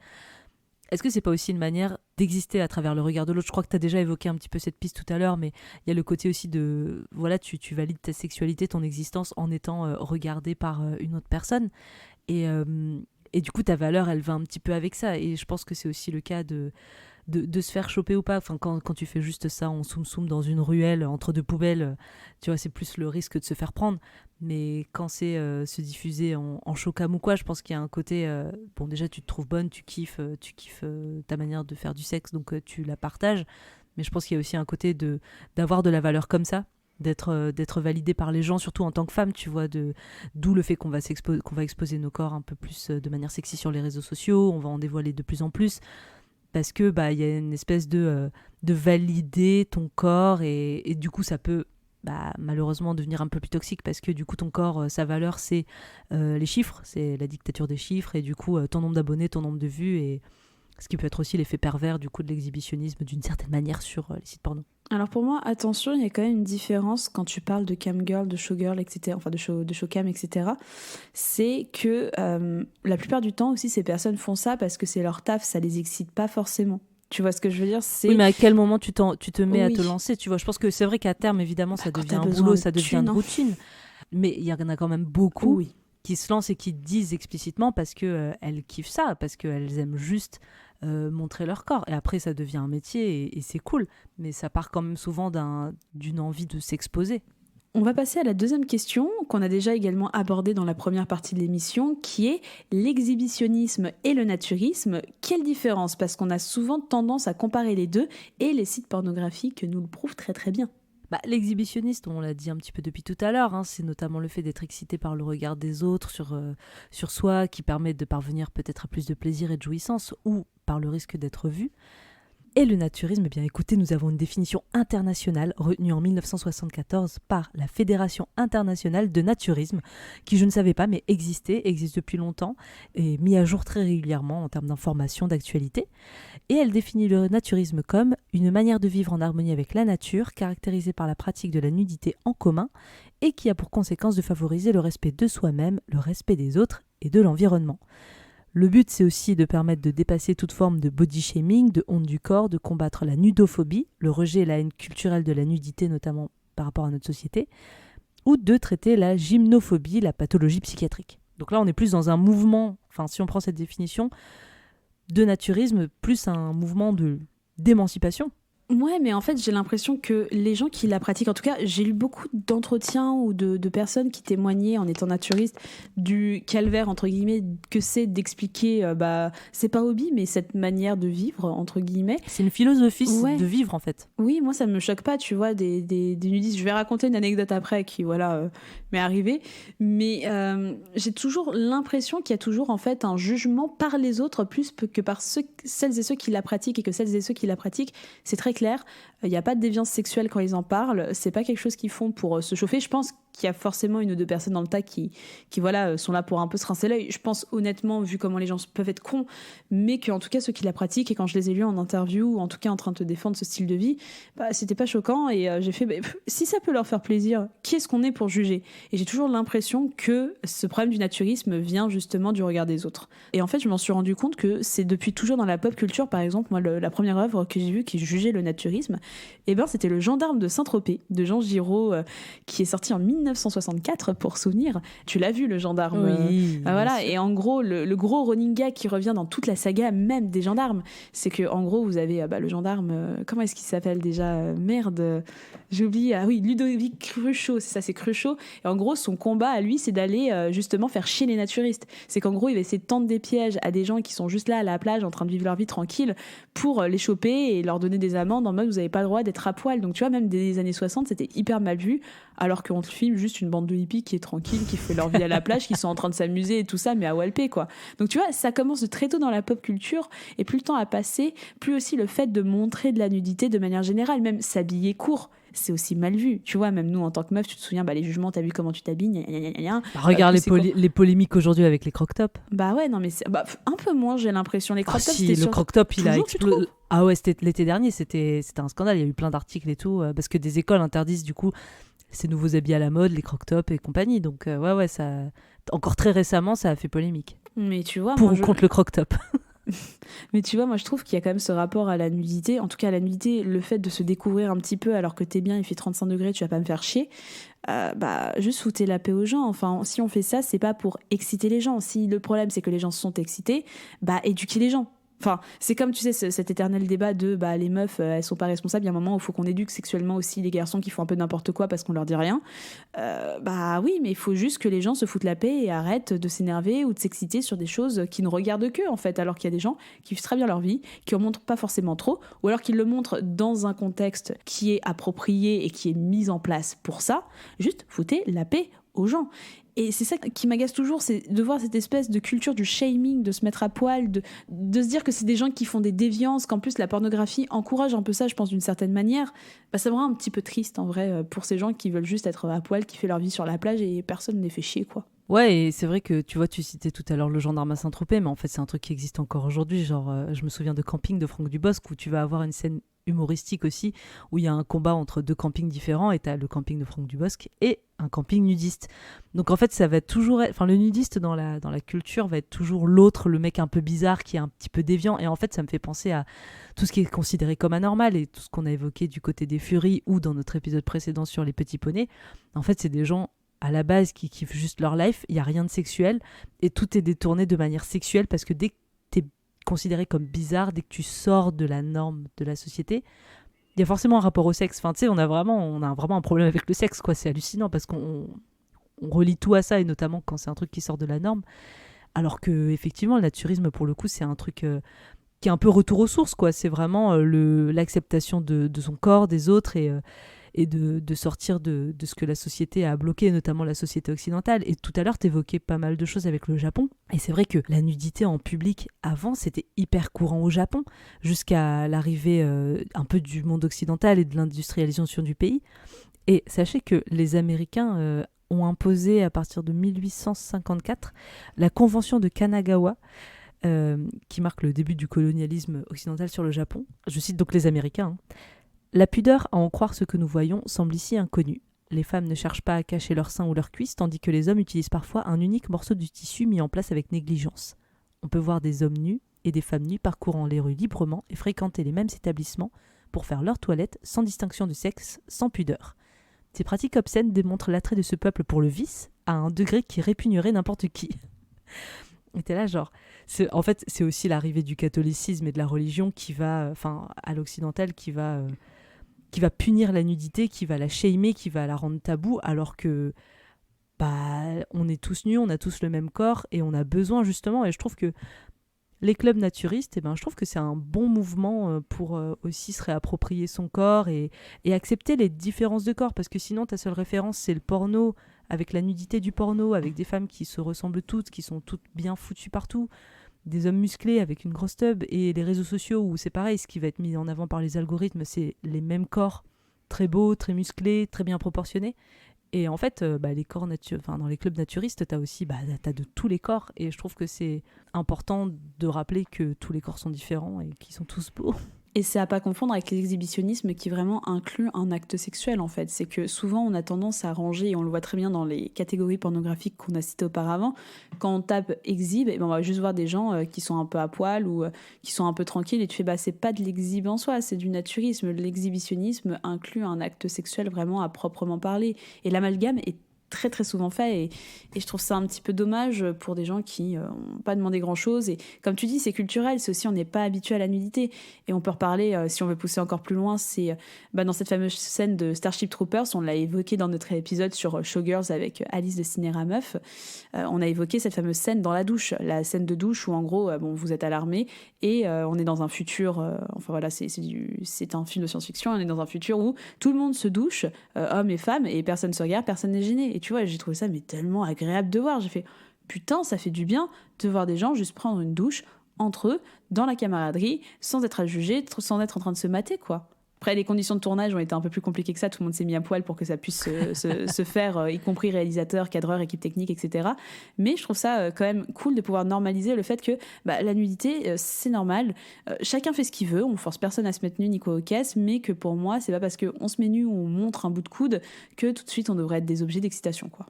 Speaker 2: est-ce que c'est pas aussi une manière d'exister à travers le regard de l'autre ? Je crois que tu as déjà évoqué un petit peu cette piste tout à l'heure, mais il y a le côté aussi de... Voilà, tu valides ta sexualité, ton existence en étant regardé par une autre personne. Et du coup, ta valeur, elle va un petit peu avec ça. Et je pense que c'est aussi le cas de se faire choper ou pas. Enfin, quand tu fais juste ça en soum-soum dans une ruelle, entre deux poubelles, tu vois, c'est plus le risque de se faire prendre. Mais quand c'est se diffuser en showcam ou quoi, je pense qu'il y a un côté... bon, déjà, tu te trouves bonne, tu kiffes ta manière de faire du sexe, donc tu la partages. Mais je pense qu'il y a aussi un côté d'avoir de la valeur comme ça, d'être validé par les gens, surtout en tant que femme, tu vois, d'où le fait qu'on va exposer nos corps un peu plus de manière sexy sur les réseaux sociaux, on va en dévoiler de plus en plus, parce que y a une espèce de valider ton corps, et du coup ça peut malheureusement devenir un peu plus toxique, parce que du coup ton corps, sa valeur, c'est les chiffres, c'est la dictature des chiffres, et du coup ton nombre d'abonnés, ton nombre de vues, et ce qui peut être aussi l'effet pervers du coup de l'exhibitionnisme d'une certaine manière sur les sites porno.
Speaker 1: Alors pour moi, attention, il y a quand même une différence quand tu parles de camgirl, de showgirl, etc., enfin de showcam, etc. C'est que la plupart du temps aussi, ces personnes font ça parce que c'est leur taf, ça les excite pas forcément. Tu vois ce que je veux dire ?
Speaker 2: Oui, mais à quel moment tu te mets à te lancer ? Tu vois, je pense que c'est vrai qu'à terme, évidemment, ça devient un boulot, ça devient une routine. Mais il y en a quand même beaucoup qui se lancent et qui disent explicitement parce qu'elles kiffent ça, parce qu'elles aiment juste montrer leur corps. Et après, ça devient un métier et c'est cool. Mais ça part quand même souvent d'une envie de s'exposer.
Speaker 1: On va passer à la deuxième question qu'on a déjà également abordée dans la première partie de l'émission, qui est l'exhibitionnisme et le naturisme. Quelle différence ? Parce qu'on a souvent tendance à comparer les deux et les sites pornographiques nous le prouvent très très bien.
Speaker 2: L'exhibitionniste, on l'a dit un petit peu depuis tout à l'heure, c'est notamment le fait d'être excité par le regard des autres sur soi, qui permet de parvenir peut-être à plus de plaisir et de jouissance, ou par le risque d'être vu. Et le naturisme, eh bien écoutez, nous avons une définition internationale retenue en 1974 par la Fédération internationale de naturisme, qui je ne savais pas mais existe depuis longtemps et mis à jour très régulièrement en termes d'information, d'actualité. Et elle définit le naturisme comme une manière de vivre en harmonie avec la nature, caractérisée par la pratique de la nudité en commun et qui a pour conséquence de favoriser le respect de soi-même, le respect des autres et de l'environnement. Le but, c'est aussi de permettre de dépasser toute forme de body shaming, de honte du corps, de combattre la nudophobie, le rejet et la haine culturelle de la nudité, notamment par rapport à notre société, ou de traiter la gymnophobie, la pathologie psychiatrique. Donc là, on est plus dans un mouvement, enfin si on prend cette définition, de naturisme, plus un mouvement d'émancipation.
Speaker 1: Ouais, mais en fait, j'ai l'impression que les gens qui la pratiquent, en tout cas, j'ai lu beaucoup d'entretiens ou de personnes qui témoignaient en étant naturistes du calvaire, entre guillemets, que c'est d'expliquer, c'est pas hobby, mais cette manière de vivre, entre guillemets.
Speaker 2: C'est une philosophie de vivre, en fait.
Speaker 1: Oui, moi, ça me choque pas, tu vois, des nudistes. Je vais raconter une anecdote après qui, m'est arrivée. Mais j'ai toujours l'impression qu'il y a toujours, en fait, un jugement par les autres, plus que par celles et ceux qui la pratiquent, et que celles et ceux qui la pratiquent, c'est très clair, il n'y a pas de déviance sexuelle quand ils en parlent, c'est pas quelque chose qu'ils font pour se chauffer. Je pense qu'il y a forcément une ou deux personnes dans le tas qui sont là pour un peu se rincer l'œil. Je pense honnêtement, vu comment les gens peuvent être cons, mais qu'en tout cas ceux qui la pratiquent, et quand je les ai lus en interview ou en tout cas en train de te défendre ce style de vie, c'était pas choquant, et j'ai fait si ça peut leur faire plaisir, qui est-ce qu'on est pour juger? Et j'ai toujours l'impression que ce problème du naturisme vient justement du regard des autres. Et en fait, je m'en suis rendu compte que c'est depuis toujours dans la pop culture. Par exemple, moi, la première œuvre que j'ai vue qui jugeait le naturisme, c'était Le Gendarme de Saint-Tropez de Jean Giraud, qui est sorti en 1964 pour souvenir. Tu l'as vu, Le Gendarme?
Speaker 2: Oui.
Speaker 1: Voilà. Et en gros, le gros running gag qui revient dans toute la saga même des gendarmes, c'est que en gros, vous avez le gendarme, comment est-ce qu'il s'appelle déjà? Merde, j'ai oublié. Ah oui, Ludovic Cruchot, c'est Cruchot. Et en gros, son combat à lui, c'est d'aller justement faire chier les naturistes. C'est qu'en gros, il va essayer de tendre des pièges à des gens qui sont juste là à la plage en train de vivre leur vie tranquille pour les choper et leur donner des amendes en mode vous n'avez pas le droit d'être à poil. Donc tu vois, même des années 60, c'était hyper mal vu, alors qu'on te filme juste une bande de hippies qui est tranquille, qui fait leur vie à la plage, qui sont en train de s'amuser et tout ça, mais à walper, quoi. Donc tu vois, ça commence de très tôt dans la pop culture, et plus le temps a passé, plus aussi le fait de montrer de la nudité de manière générale, même s'habiller court, c'est aussi mal vu. Tu vois, même nous, en tant que meuf, tu te souviens, les jugements, t'as vu comment tu t'habilles,
Speaker 2: regarde les polémiques aujourd'hui avec les croc-top.
Speaker 1: Ouais, non, mais c'est, un peu moins, j'ai l'impression. Les croc-top,
Speaker 2: le croc-top, il a explosé. Ah ouais, c'était l'été dernier, c'était un scandale. Il y a eu plein d'articles et tout, parce que des écoles interdisent du coup ces nouveaux habits à la mode, les croc-top et compagnie. Donc ouais, ça, encore très récemment, ça a fait polémique.
Speaker 1: Mais tu vois,
Speaker 2: pour ou contre le croc-top.
Speaker 1: Mais tu vois, moi je trouve qu'il y a quand même ce rapport à la nudité. En tout cas, à la nudité, le fait de se découvrir un petit peu alors que t'es bien, il fait 35 degrés, tu vas pas me faire chier. Juste foutez la paix aux gens. Enfin, si on fait ça, c'est pas pour exciter les gens. Si le problème c'est que les gens se sont excités, éduquez les gens. Enfin, c'est comme, tu sais, cet éternel débat de les meufs, elles sont pas responsables. Il y a un moment où il faut qu'on éduque sexuellement aussi les garçons qui font un peu n'importe quoi parce qu'on leur dit rien. Oui, mais il faut juste que les gens se foutent la paix et arrêtent de s'énerver ou de s'exciter sur des choses qui ne regardent qu'eux, en fait. Alors qu'il y a des gens qui vivent très bien leur vie, qui en montrent pas forcément trop, ou alors qu'ils le montrent dans un contexte qui est approprié et qui est mis en place pour ça. Juste foutez la paix aux gens. Et c'est ça qui m'agace toujours, c'est de voir cette espèce de culture du shaming, de se mettre à poil, de se dire que c'est des gens qui font des déviances, qu'en plus la pornographie encourage un peu ça, je pense, d'une certaine manière. Ça me rend un petit peu triste, en vrai, pour ces gens qui veulent juste être à poil, qui font leur vie sur la plage et personne ne les fait chier, quoi.
Speaker 2: Ouais, et c'est vrai que tu vois, tu citais tout à l'heure Le Gendarme à Saint-Tropez, mais en fait c'est un truc qui existe encore aujourd'hui. Genre, je me souviens de Camping de Franck Dubosc où tu vas avoir une scène humoristique aussi, où il y a un combat entre deux campings différents, et t'as le camping de Franck Dubosc et un camping nudiste. Donc en fait, ça va toujours être... Enfin, le nudiste dans la culture va être toujours l'autre, le mec un peu bizarre qui est un petit peu déviant. Et en fait, ça me fait penser à tout ce qui est considéré comme anormal et tout ce qu'on a évoqué du côté des furies ou dans notre épisode précédent sur les petits poneys. En fait, c'est des gens à la base qui kiffent juste leur life, il n'y a rien de sexuel et tout est détourné de manière sexuelle parce que dès que tu es considéré comme bizarre, dès que tu sors de la norme de la société, il y a forcément un rapport au sexe. Enfin, tu sais, on a vraiment un problème avec le sexe, quoi. C'est hallucinant parce qu'on relie tout à ça, et notamment quand c'est un truc qui sort de la norme. Alors que, effectivement, le naturisme, pour le coup, c'est un truc qui est un peu retour aux sources, quoi. C'est vraiment l'acceptation de son corps, des autres, et de sortir de ce que la société a bloqué, notamment la société occidentale. Et tout à l'heure, tu évoquais pas mal de choses avec le Japon. Et c'est vrai que la nudité en public, avant, c'était hyper courant au Japon, jusqu'à l'arrivée un peu du monde occidental et de l'industrialisation du pays. Et sachez que les Américains ont imposé à partir de 1854 la Convention de Kanagawa, qui marque le début du colonialisme occidental sur le Japon. Je cite donc les Américains. La pudeur à en croire ce que nous voyons semble ici inconnue. Les femmes ne cherchent pas à cacher leurs seins ou leurs cuisses, tandis que les hommes utilisent parfois un unique morceau du tissu mis en place avec négligence. On peut voir des hommes nus et des femmes nues parcourant les rues librement et fréquenter les mêmes établissements pour faire leur toilette sans distinction de sexe, sans pudeur. Ces pratiques obscènes démontrent l'attrait de ce peuple pour le vice à un degré qui répugnerait n'importe qui. Et t'es là genre... En fait, c'est aussi l'arrivée du catholicisme et de la religion qui va... à l'occidental, qui va punir la nudité, qui va la shamer, qui va la rendre taboue, alors que... on est tous nus, on a tous le même corps, et on a besoin justement... Et je trouve que les clubs naturistes, je trouve que c'est un bon mouvement pour aussi se réapproprier son corps et accepter les différences de corps, parce que sinon ta seule référence c'est le porno, avec la nudité du porno, avec des femmes qui se ressemblent toutes, qui sont toutes bien foutues partout, des hommes musclés avec une grosse tub, et les réseaux sociaux où c'est pareil, ce qui va être mis en avant par les algorithmes, c'est les mêmes corps, très beaux, très musclés, très bien proportionnés. Et en fait, les corps dans les clubs naturistes, t'as aussi t'as de tous les corps. Et je trouve que c'est important de rappeler que tous les corps sont différents et qu'ils sont tous beaux.
Speaker 1: Et c'est à pas confondre avec l'exhibitionnisme qui vraiment inclut un acte sexuel en fait. C'est que souvent on a tendance à ranger, et on le voit très bien dans les catégories pornographiques qu'on a citées auparavant, quand on tape exhibe, on va juste voir des gens qui sont un peu à poil ou qui sont un peu tranquilles, et tu fais c'est pas de l'exhibe en soi, c'est du naturisme. L'exhibitionnisme inclut un acte sexuel vraiment à proprement parler. Et l'amalgame est très très souvent fait, et je trouve ça un petit peu dommage pour des gens qui n'ont pas demandé grand chose. Et comme tu dis, c'est culturel, c'est aussi on n'est pas habitué à la nudité, et on peut reparler si on veut pousser encore plus loin, c'est dans cette fameuse scène de Starship Troopers, on l'a évoqué dans notre épisode sur Showgirls avec Alice de Cinéra Meuf, on a évoqué cette fameuse scène dans la douche, la scène de douche où en gros vous êtes à l'armée et on est dans un futur, c'est un film de science-fiction, on est dans un futur où tout le monde se douche, hommes et femmes, et personne se regarde, personne n'est gêné. Et tu vois, j'ai trouvé ça tellement agréable de voir. J'ai fait, putain, ça fait du bien de voir des gens juste prendre une douche entre eux, dans la camaraderie, sans être à juger, sans être en train de se mater, quoi. Après, les conditions de tournage ont été un peu plus compliquées que ça. Tout le monde s'est mis à poil pour que ça puisse se faire, y compris réalisateur, cadreur, équipe technique, etc. Mais je trouve ça quand même cool de pouvoir normaliser le fait que la nudité, c'est normal. Chacun fait ce qu'il veut. On force personne à se mettre nu ni quoi aux caisses. Mais que pour moi, c'est pas parce qu'on se met nu ou on montre un bout de coude que tout de suite on devrait être des objets d'excitation, quoi.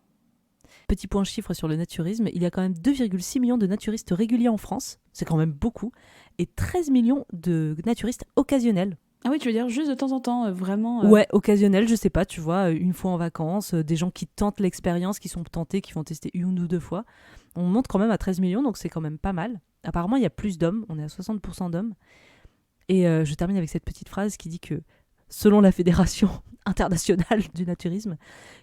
Speaker 2: Petit point chiffre sur le naturisme, il y a quand même 2,6 millions de naturistes réguliers en France. C'est quand même beaucoup. Et 13 millions de naturistes occasionnels.
Speaker 1: Ah oui, tu veux dire juste de temps en temps, vraiment
Speaker 2: Ouais, occasionnel, je sais pas, tu vois, une fois en vacances, des gens qui tentent l'expérience, qui sont tentés, qui vont tester une ou deux fois. On monte quand même à 13 millions, donc c'est quand même pas mal. Apparemment, il y a plus d'hommes, on est à 60% d'hommes. Et je termine avec cette petite phrase qui dit que, selon la Fédération internationale du naturisme,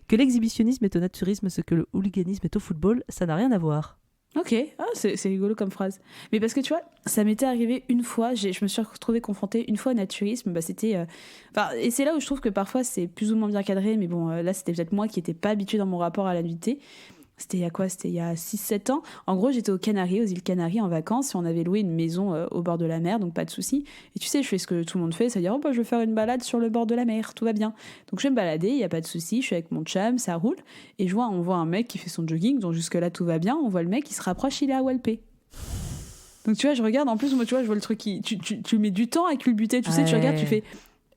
Speaker 2: que l'exhibitionnisme est au naturisme ce que le hooliganisme est au football, ça n'a rien à voir.
Speaker 1: Ok, c'est rigolo comme phrase. Mais parce que tu vois, ça m'était arrivé une fois, je me suis retrouvée confrontée une fois au naturisme, c'était... et c'est là où je trouve que parfois c'est plus ou moins bien cadré, mais bon, là c'était peut-être moi qui n'étais pas habituée dans mon rapport à la nudité. C'était il y a quoi ? C'était il y a 6-7 ans. En gros, j'étais aux îles Canaries en vacances, et on avait loué une maison au bord de la mer, donc pas de souci. Et tu sais, je fais ce que tout le monde fait, c'est-à-dire, je vais faire une balade sur le bord de la mer, tout va bien. Donc je vais me balader, il n'y a pas de souci, je suis avec mon chum, ça roule. Et on voit un mec qui fait son jogging, donc jusque-là tout va bien. On voit le mec qui se rapproche, il est à Walpé. Donc tu vois, je regarde, en plus, moi, tu vois, je vois le truc tu mets du temps à culbuter, tu sais, tu regardes, tu fais...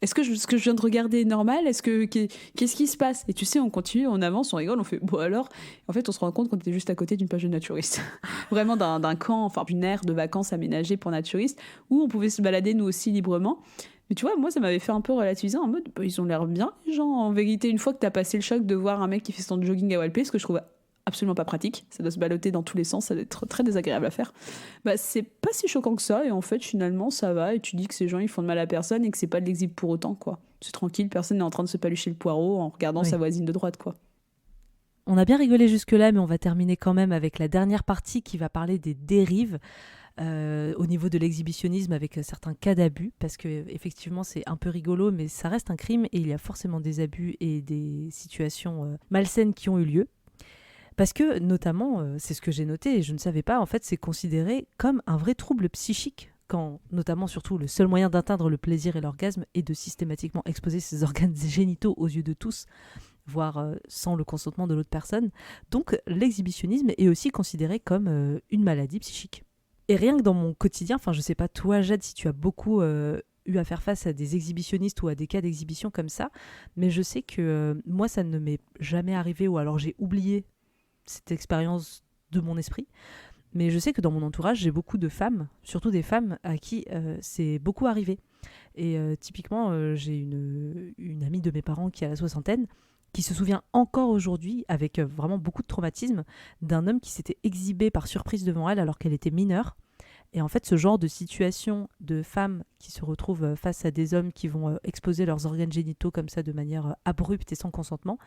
Speaker 1: Est-ce que ce que je viens de regarder est normal ? Qu'est-ce qui se passe ? Et tu sais, on continue, on avance, on rigole, on fait bon alors. En fait, on se rend compte qu'on était juste à côté d'une plage de naturistes. Vraiment d'un camp, d'une aire de vacances aménagée pour naturistes, où on pouvait se balader nous aussi librement. Mais tu vois, moi, ça m'avait fait un peu relativiser en mode, ils ont l'air bien, les gens. En vérité, une fois que t'as passé le choc de voir un mec qui fait son jogging à Walpé, ce que je trouve absolument pas pratique, ça doit se balloter dans tous les sens, ça doit être très désagréable à faire, c'est pas si choquant que ça, et en fait finalement ça va, et tu dis que ces gens ils font de mal à personne et que c'est pas de l'exhibe pour autant, quoi. C'est tranquille, personne n'est en train de se palucher le poireau en regardant sa voisine de droite, quoi.
Speaker 2: On a bien rigolé jusque là, mais on va terminer quand même avec la dernière partie qui va parler des dérives. au niveau de l'exhibitionnisme avec certains cas d'abus, parce que effectivement c'est un peu rigolo, mais ça reste un crime et il y a forcément des abus et des situations malsaines qui ont eu lieu. Parce que notamment, c'est ce que j'ai noté et je ne savais pas, en fait c'est considéré comme un vrai trouble psychique quand, notamment surtout, le seul moyen d'atteindre le plaisir et l'orgasme est de systématiquement exposer ses organes génitaux aux yeux de tous, voire sans le consentement de l'autre personne. Donc l'exhibitionnisme est aussi considéré comme une maladie psychique. Et rien que dans mon quotidien, enfin je sais pas toi Jade si tu as beaucoup eu à faire face à des exhibitionnistes ou à des cas d'exhibition comme ça, mais je sais que moi ça ne m'est jamais arrivé ou alors j'ai oublié cette expérience de mon esprit. Mais je sais que dans mon entourage, j'ai beaucoup de femmes, surtout des femmes à qui c'est beaucoup arrivé. Et typiquement, j'ai une amie de mes parents qui a la soixantaine, qui se souvient encore aujourd'hui, avec vraiment beaucoup de traumatisme, d'un homme qui s'était exhibé par surprise devant elle alors qu'elle était mineure. Et en fait, ce genre de situation de femmes qui se retrouvent face à des hommes qui vont exposer leurs organes génitaux comme ça de manière abrupte et sans consentement,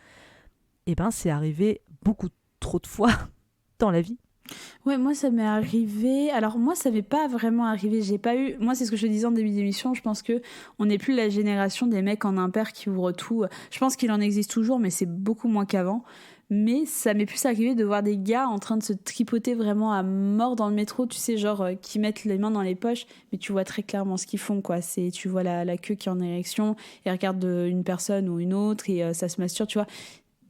Speaker 2: eh ben, c'est arrivé beaucoup trop de fois dans la vie.
Speaker 1: Ouais, moi ça m'est arrivé. Alors moi ça m'est pas vraiment arrivé. J'ai pas eu. Moi c'est ce que je te disais en début d'émission. Je pense que on n'est plus la génération des mecs en impair qui ouvrent tout. Je pense qu'il en existe toujours, mais c'est beaucoup moins qu'avant. Mais ça m'est plus arrivé de voir des gars en train de se tripoter vraiment à mort dans le métro. Tu sais, genre qui mettent les mains dans les poches, mais tu vois très clairement ce qu'ils font, quoi. C'est tu vois la queue qui est en érection et regarde une personne ou une autre et ça se masturbe. Tu vois.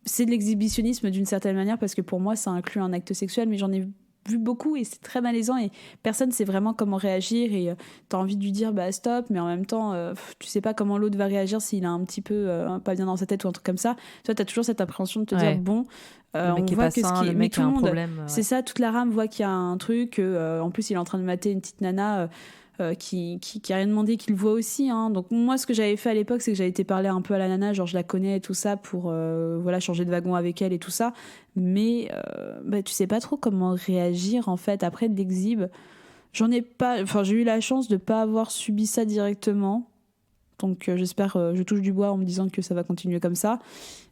Speaker 1: C'est de l'exhibitionnisme d'une certaine manière parce que pour moi ça inclut un acte sexuel, mais j'en ai vu beaucoup et c'est très malaisant et personne sait vraiment comment réagir et t'as envie de lui dire bah stop, mais en même temps tu sais pas comment l'autre va réagir s'il a un petit peu pas bien dans sa tête ou un truc comme ça. Toi t'as toujours cette appréhension de te dire bon on voit que ce qui est mais tout le monde problème, c'est ça, toute la rame voit qu'il y a un truc en plus il est en train de mater une petite nana qui a rien demandé, qu'il le voit aussi, hein. Donc moi ce que j'avais fait à l'époque c'est que j'avais été parler un peu à la nana, genre je la connais et tout ça pour voilà changer de wagon avec elle et tout ça, mais bah, tu sais pas trop comment réagir en fait après de l'exhibe. J'ai eu la chance de pas avoir subi ça directement, donc j'espère, je touche du bois en me disant que ça va continuer comme ça,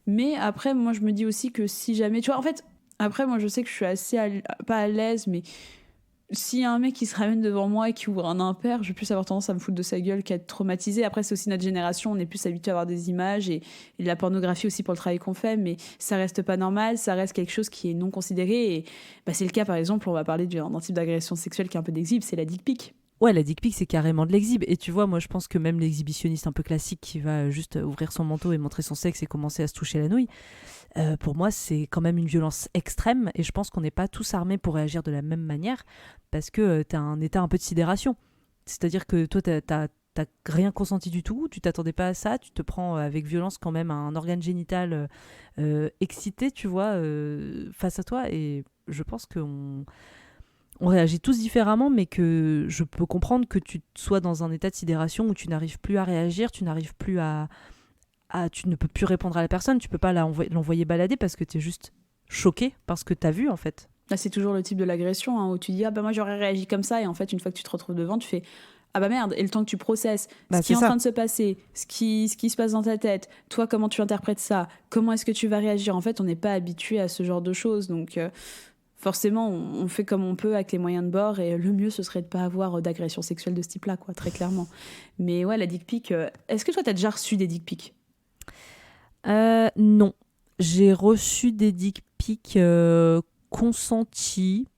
Speaker 1: mais après moi je me dis aussi que si jamais, tu vois, en fait après moi je sais que je suis assez pas à l'aise, mais s'il y a un mec qui se ramène devant moi et qui ouvre un impair, je vais plus avoir tendance à me foutre de sa gueule qu'à être traumatisée. Après, c'est aussi notre génération, on est plus habitué à avoir des images et de la pornographie aussi pour le travail qu'on fait, mais ça reste pas normal, ça reste quelque chose qui est non considéré. Et bah, c'est le cas, par exemple, on va parler d'un type d'agression sexuelle qui est un peu d'exhibe, c'est la dick pic.
Speaker 2: Ouais, la dick pic, c'est carrément de l'exhibe. Et tu vois, moi, je pense que même l'exhibitionniste un peu classique qui va juste ouvrir son manteau et montrer son sexe et commencer à se toucher la nouille, pour moi, c'est quand même une violence extrême. Et je pense qu'on n'est pas tous armés pour réagir de la même manière parce que t'as un état un peu de sidération. C'est-à-dire que toi, t'as rien consenti du tout, tu t'attendais pas à ça, tu te prends avec violence quand même un organe génital excité, tu vois, face à toi. Et je pense qu'on réagit tous différemment, mais que je peux comprendre que tu sois dans un état de sidération où tu n'arrives plus à réagir, tu n'arrives plus tu ne peux plus répondre à la personne, tu peux pas l'envoyer balader parce que tu es juste choqué par ce que tu as vu en fait.
Speaker 1: Là, c'est toujours le type de l'agression hein, où tu dis ah bah moi j'aurais réagi comme ça et en fait une fois que tu te retrouves devant tu fais ah bah merde, et le temps que tu processes ce qui est en train de se passer, ce qui se passe dans ta tête, toi comment tu interprètes ça, comment est-ce que tu vas réagir, en fait on n'est pas habitué à ce genre de choses donc forcément on fait comme on peut avec les moyens de bord et le mieux ce serait de pas avoir d'agression sexuelle de ce type là quoi, très clairement. Mais ouais, la dick pic, est-ce que toi t'as déjà reçu des dick pics?
Speaker 2: Non, j'ai reçu des dick pics consentis,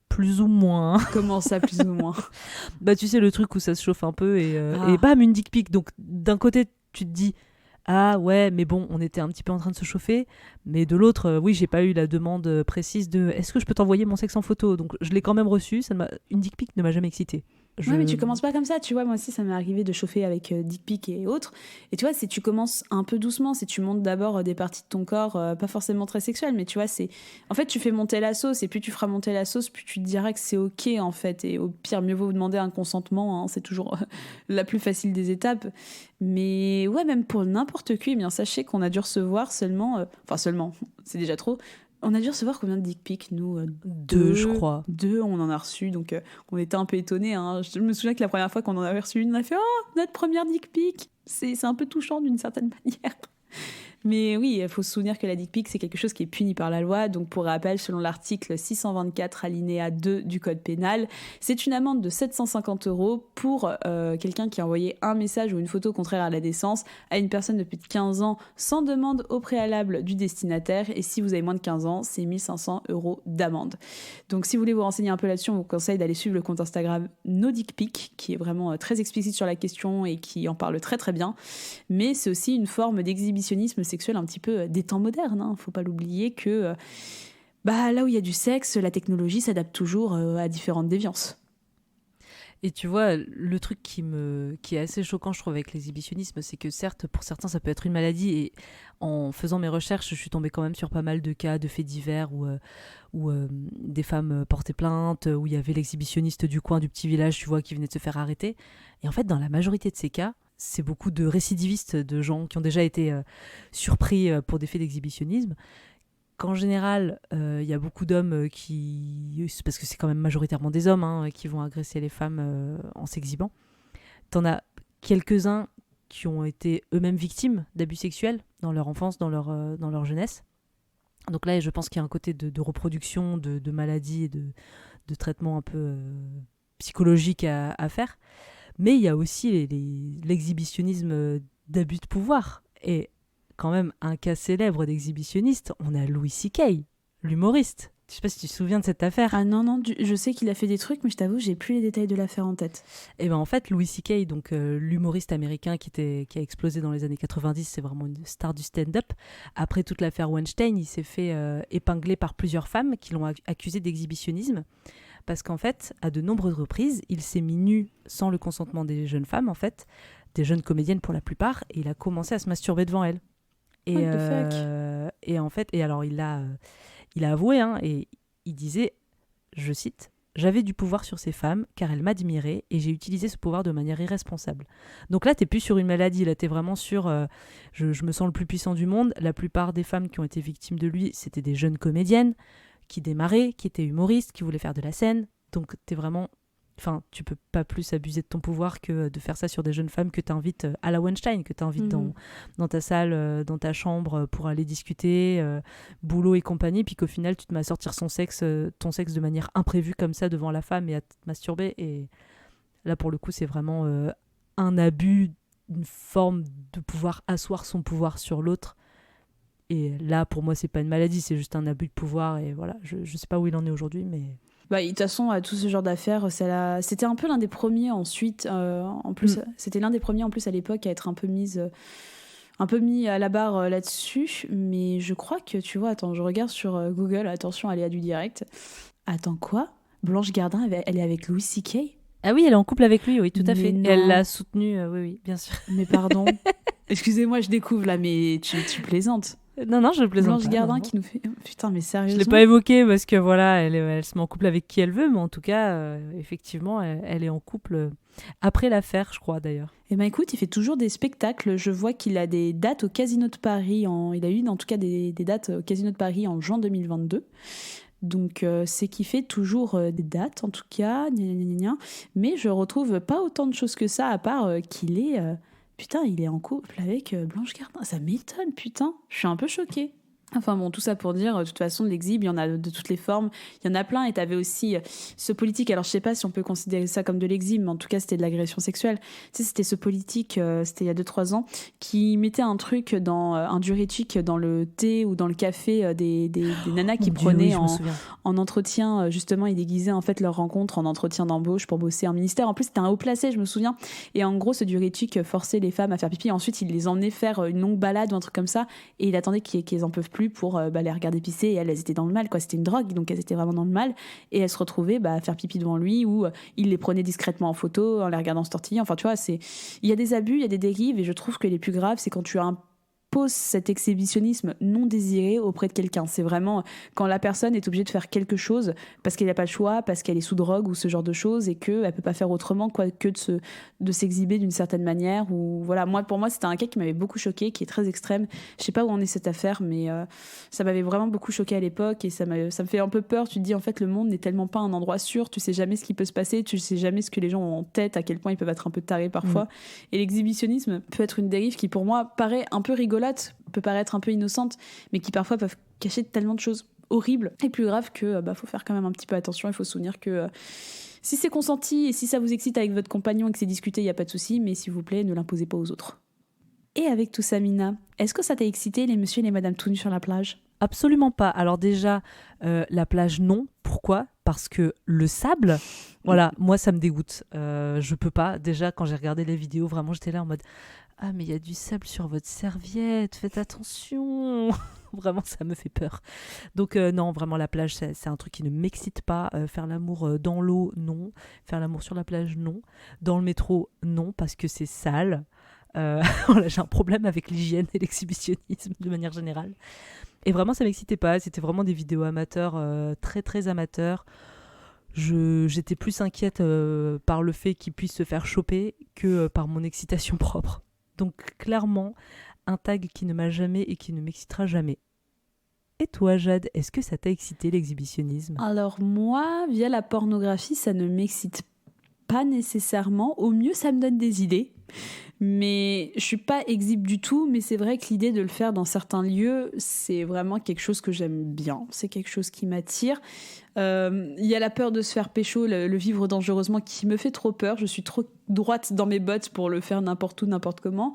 Speaker 2: plus ou moins.
Speaker 1: Comment ça, plus ou moins?
Speaker 2: Bah tu sais, le truc où ça se chauffe un peu et bam, une dick pic. Donc d'un côté, tu te dis ah ouais, mais bon, on était un petit peu en train de se chauffer. Mais de l'autre, oui, j'ai pas eu la demande précise de est-ce que je peux t'envoyer mon sexe en photo? Donc je l'ai quand même reçu. Une dick pic ne m'a jamais excitée.
Speaker 1: Ouais, mais tu commences pas comme ça, tu vois. Moi aussi, ça m'est arrivé de chauffer avec dick pic et autres. Et tu vois, tu commences un peu doucement. Tu montes d'abord des parties de ton corps, pas forcément très sexuelles, mais tu vois, en fait, tu fais monter la sauce. Et plus tu feras monter la sauce, plus tu te diras que c'est OK, en fait. Et au pire, mieux vaut vous demander un consentement. Hein, c'est toujours la plus facile des étapes. Mais ouais, même pour n'importe qui, eh bien, sachez qu'on a dû recevoir seulement, c'est déjà trop. On a dû recevoir combien de dick pics, nous?
Speaker 2: 2, je crois.
Speaker 1: 2, on en a reçu, donc on était un peu étonnés. Hein. Je me souviens que la première fois qu'on en avait reçu une, on a fait « Oh, notre première dick pic !» C'est un peu touchant d'une certaine manière. Mais oui, il faut se souvenir que la dick pic, c'est quelque chose qui est puni par la loi. Donc, pour rappel, selon l'article 624 alinéa 2 du Code pénal, c'est une amende de 750 € pour quelqu'un qui a envoyé un message ou une photo contraire à la décence à une personne de plus de 15 ans sans demande au préalable du destinataire. Et si vous avez moins de 15 ans, c'est 1 500 € d'amende. Donc, si vous voulez vous renseigner un peu là-dessus, on vous conseille d'aller suivre le compte Instagram No Dick Pic, qui est vraiment très explicite sur la question et qui en parle très très bien. Mais c'est aussi une forme d'exhibitionnisme sexuel un petit peu des temps modernes. Hein. Faut pas l'oublier que là où il y a du sexe, la technologie s'adapte toujours à différentes déviances.
Speaker 2: Et tu vois, le truc qui est assez choquant, je trouve, avec l'exhibitionnisme, c'est que certes, pour certains, ça peut être une maladie. Et en faisant mes recherches, je suis tombée quand même sur pas mal de cas de faits divers où des femmes portaient plainte, où il y avait l'exhibitionniste du coin du petit village, tu vois, qui venait de se faire arrêter. Et en fait, dans la majorité de ces cas, c'est beaucoup de récidivistes, de gens qui ont déjà été surpris pour des faits d'exhibitionnisme. Qu'en général, il y a beaucoup d'hommes parce que c'est quand même majoritairement des hommes qui vont agresser les femmes en s'exhibant. T'en as quelques-uns qui ont été eux-mêmes victimes d'abus sexuels dans leur enfance, dans leur jeunesse. Donc là, je pense qu'il y a un côté de reproduction, de maladies et de traitement un peu psychologique à faire. Mais il y a aussi l'exhibitionnisme d'abus de pouvoir. Et quand même, un cas célèbre d'exhibitionniste, on a Louis C.K., l'humoriste. Je sais pas si tu te souviens de cette affaire.
Speaker 1: Ah non, je sais qu'il a fait des trucs, mais je t'avoue, j'ai plus les détails de l'affaire en tête.
Speaker 2: Et ben en fait, Louis C.K., donc l'humoriste américain qui a explosé dans les années 90, c'est vraiment une star du stand-up. Après toute l'affaire Weinstein, il s'est fait épingler par plusieurs femmes qui l'ont accusé d'exhibitionnisme. Parce qu'en fait, à de nombreuses reprises, il s'est mis nu sans le consentement des jeunes femmes, en fait, des jeunes comédiennes pour la plupart, et il a commencé à se masturber devant elles. Et en fait, alors il a avoué, et il disait, je cite, « J'avais du pouvoir sur ces femmes car elles m'admiraient et j'ai utilisé ce pouvoir de manière irresponsable. » Donc là, t'es plus sur une maladie, là t'es vraiment sur je me sens le plus puissant du monde. La plupart des femmes qui ont été victimes de lui, c'était des jeunes comédiennes qui démarraient, qui étaient humoristes, qui voulaient faire de la scène. Donc t'es vraiment... Enfin, tu peux pas plus abuser de ton pouvoir que de faire ça sur des jeunes femmes que t'invites à la Weinstein, que t'invites dans ta salle, dans ta chambre pour aller discuter, boulot et compagnie, puis qu'au final tu te mets à sortir ton sexe de manière imprévue comme ça devant la femme et à te masturber. Et là, pour le coup, c'est vraiment un abus, une forme de pouvoir asseoir son pouvoir sur l'autre. Et là, pour moi, c'est pas une maladie, c'est juste un abus de pouvoir. Et voilà, je sais pas où il en est aujourd'hui, mais...
Speaker 1: De toute façon, tout ce genre d'affaires, c'était un peu l'un des premiers ensuite, en plus, c'était l'un des premiers en plus à l'époque à être un peu mis à la barre là-dessus. Mais je crois que, tu vois, attends, je regarde sur Google, attention, Aléa du direct. Attends, quoi ? Blanche Gardin, elle est avec Louis C.K.
Speaker 2: Ah oui, elle est en couple avec lui, oui, tout à fait.
Speaker 1: Non.
Speaker 2: Et elle l'a soutenu, oui, bien sûr.
Speaker 1: Mais pardon. Excusez-moi, je découvre là, mais tu plaisantes.
Speaker 2: Non, je plaisante.
Speaker 1: Blanche Gardin qui nous fait... Putain, mais sérieusement.
Speaker 2: Je l'ai pas évoqué parce que voilà, elle se met en couple avec qui elle veut, mais en tout cas, effectivement, elle est en couple après l'affaire, je crois d'ailleurs.
Speaker 1: Eh ben écoute, il fait toujours des spectacles. Je vois qu'il a des dates au Casino de Paris. Il a eu en tout cas des dates au Casino de Paris en juin 2022. Donc c'est qu'il fait toujours des dates en tout cas. Mais je retrouve pas autant de choses que ça à part qu'il est... Putain, il est en couple avec Blanche Gardin. Ça m'étonne, putain. Je suis un peu choquée. Enfin bon, tout ça pour dire, de toute façon, de l'exhibe, il y en a de toutes les formes. Il y en a plein. Et t'avais aussi ce politique, alors je sais pas si on peut considérer ça comme de l'exhibe, mais en tout cas, c'était de l'agression sexuelle. Tu sais, c'était ce politique, c'était il y a 2-3 ans, qui mettait un truc un diurétique dans le thé ou dans le café des nanas qui prenaient en entretien. Justement, ils déguisaient en fait leur rencontre en entretien d'embauche pour bosser en ministère. En plus, c'était un haut placé, je me souviens. Et en gros, ce diurétique forçait les femmes à faire pipi. Ensuite, il les emmenait faire une longue balade ou un truc comme ça. Et il attendait qu'ils en peuvent plus pour les regarder pisser, et elles étaient dans le mal, quoi. C'était une drogue, donc elles étaient vraiment dans le mal, et elles se retrouvaient à faire pipi devant lui, ou il les prenait discrètement en photo en les regardant se tortiller. Enfin, tu vois, il y a des abus, il y a des dérives, et je trouve que les plus graves, c'est quand tu imposes cet exhibitionnisme non désiré auprès de quelqu'un. C'est vraiment quand la personne est obligée de faire quelque chose parce qu'elle n'a pas le choix, parce qu'elle est sous drogue ou ce genre de choses, et qu'elle peut pas faire autrement que de s'exhiber d'une certaine manière. Ou voilà, pour moi, c'était un cas qui m'avait beaucoup choqué, qui est très extrême. Je sais pas où en est cette affaire, mais ça m'avait vraiment beaucoup choqué à l'époque, et ça me fait un peu peur. Tu te dis, en fait, le monde n'est tellement pas un endroit sûr, tu sais jamais ce qui peut se passer, tu sais jamais ce que les gens ont en tête, à quel point ils peuvent être un peu tarés parfois. Et l'exhibitionnisme peut être une dérive qui, pour moi, paraît un peu rigolote peut paraître un peu innocentes, mais qui parfois peuvent cacher tellement de choses horribles et plus graves que faut faire quand même un petit peu attention. Il faut se souvenir que si c'est consenti et si ça vous excite avec votre compagnon et que c'est discuté, il n'y a pas de souci, mais s'il vous plaît, ne l'imposez pas aux autres. Et avec tout ça, Mina, est-ce que ça t'a excité les messieurs et les madames tout nus sur la plage ?
Speaker 2: Absolument pas. Alors déjà, la plage, non. Pourquoi ? Parce que le sable, voilà, moi ça me dégoûte. Je peux pas. Déjà, quand j'ai regardé les vidéos, vraiment, j'étais là en mode « Ah, mais il y a du sable sur votre serviette, faites attention !» Vraiment, ça me fait peur. Donc non, vraiment, la plage, c'est un truc qui ne m'excite pas. Faire l'amour dans l'eau, non. Faire l'amour sur la plage, non. Dans le métro, non, parce que c'est sale. Voilà, j'ai un problème avec l'hygiène et l'exhibitionnisme de manière générale. Et vraiment, ça m'excitait pas. C'était vraiment des vidéos amateurs, très très amateurs. J'étais plus inquiète par le fait qu'ils puissent se faire choper que par mon excitation propre. Donc clairement, un tag qui ne m'a jamais et qui ne m'excitera jamais. Et toi, Jade, est-ce que ça t'a excité l'exhibitionnisme ?
Speaker 1: Alors moi, via la pornographie, ça ne m'excite pas nécessairement. Au mieux, ça me donne des idées. Mais je suis pas exhibe du tout, mais c'est vrai que l'idée de le faire dans certains lieux, c'est vraiment quelque chose que j'aime bien. C'est quelque chose qui m'attire. Il y a la peur de se faire pécho, le vivre dangereusement, qui me fait trop peur. Je suis trop droite dans mes bottes pour le faire n'importe où, n'importe comment.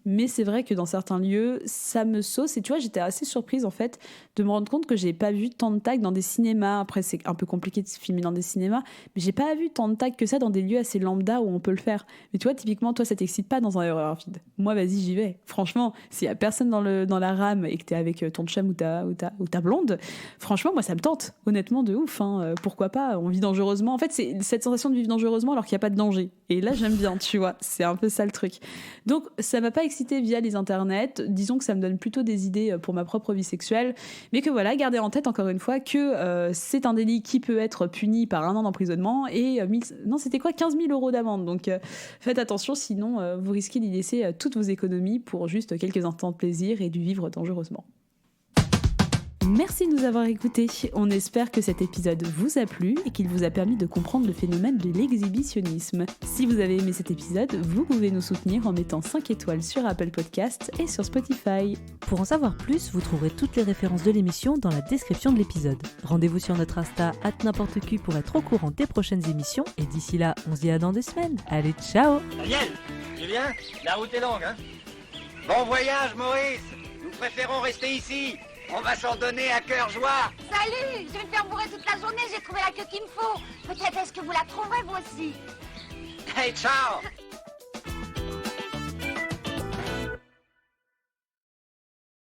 Speaker 1: Mais c'est vrai que dans certains lieux, ça me sauce. Et tu vois, j'étais assez surprise en fait de me rendre compte que j'ai pas vu tant de tags dans des cinémas. Après, c'est un peu compliqué de se filmer dans des cinémas, mais j'ai pas vu tant de tags que ça dans des lieux assez lambda où on peut le faire. Mais tu vois, typiquement, toi, ça t'excite pas dans un horror vide. Moi, vas-y, j'y vais. Franchement, s'il y a personne dans la rame et que t'es avec ton chum ou ta blonde, franchement, moi, ça me tente. Honnêtement, de ouf. Pourquoi pas ? On vit dangereusement. En fait, c'est cette sensation de vivre dangereusement alors qu'il n'y a pas de danger. Et là, j'aime bien, tu vois. C'est un peu ça le truc. Donc, ça m'a pas excité via les internets. Disons que ça me donne plutôt des idées pour ma propre vie sexuelle. Mais que voilà, gardez en tête encore une fois que c'est un délit qui peut être puni par 1 an d'emprisonnement et 15 000 euros d'amende. Donc, faites attention, sinon vous risquez d'y laisser toutes vos économies pour juste quelques instants de plaisir et du vivre dangereusement. Merci de nous avoir écoutés. On espère que cet épisode vous a plu et qu'il vous a permis de comprendre le phénomène de l'exhibitionnisme. Si vous avez aimé cet épisode, vous pouvez nous soutenir en mettant 5 étoiles sur Apple Podcasts et sur Spotify.
Speaker 2: Pour en savoir plus, vous trouverez toutes les références de l'émission dans la description de l'épisode. Rendez-vous sur notre Insta @n'importecu pour être au courant des prochaines émissions. Et d'ici là, on se dit à dans 2 semaines. Allez, ciao!
Speaker 16: Daniel, Julien, la route est longue, hein? Bon voyage, Maurice! Nous préférons rester ici. On va s'en donner à cœur joie.
Speaker 17: Salut, je vais me faire bourrer toute la journée, j'ai trouvé la queue qu'il me faut. Peut-être est-ce que vous la trouverez vous aussi.
Speaker 16: Hey, ciao!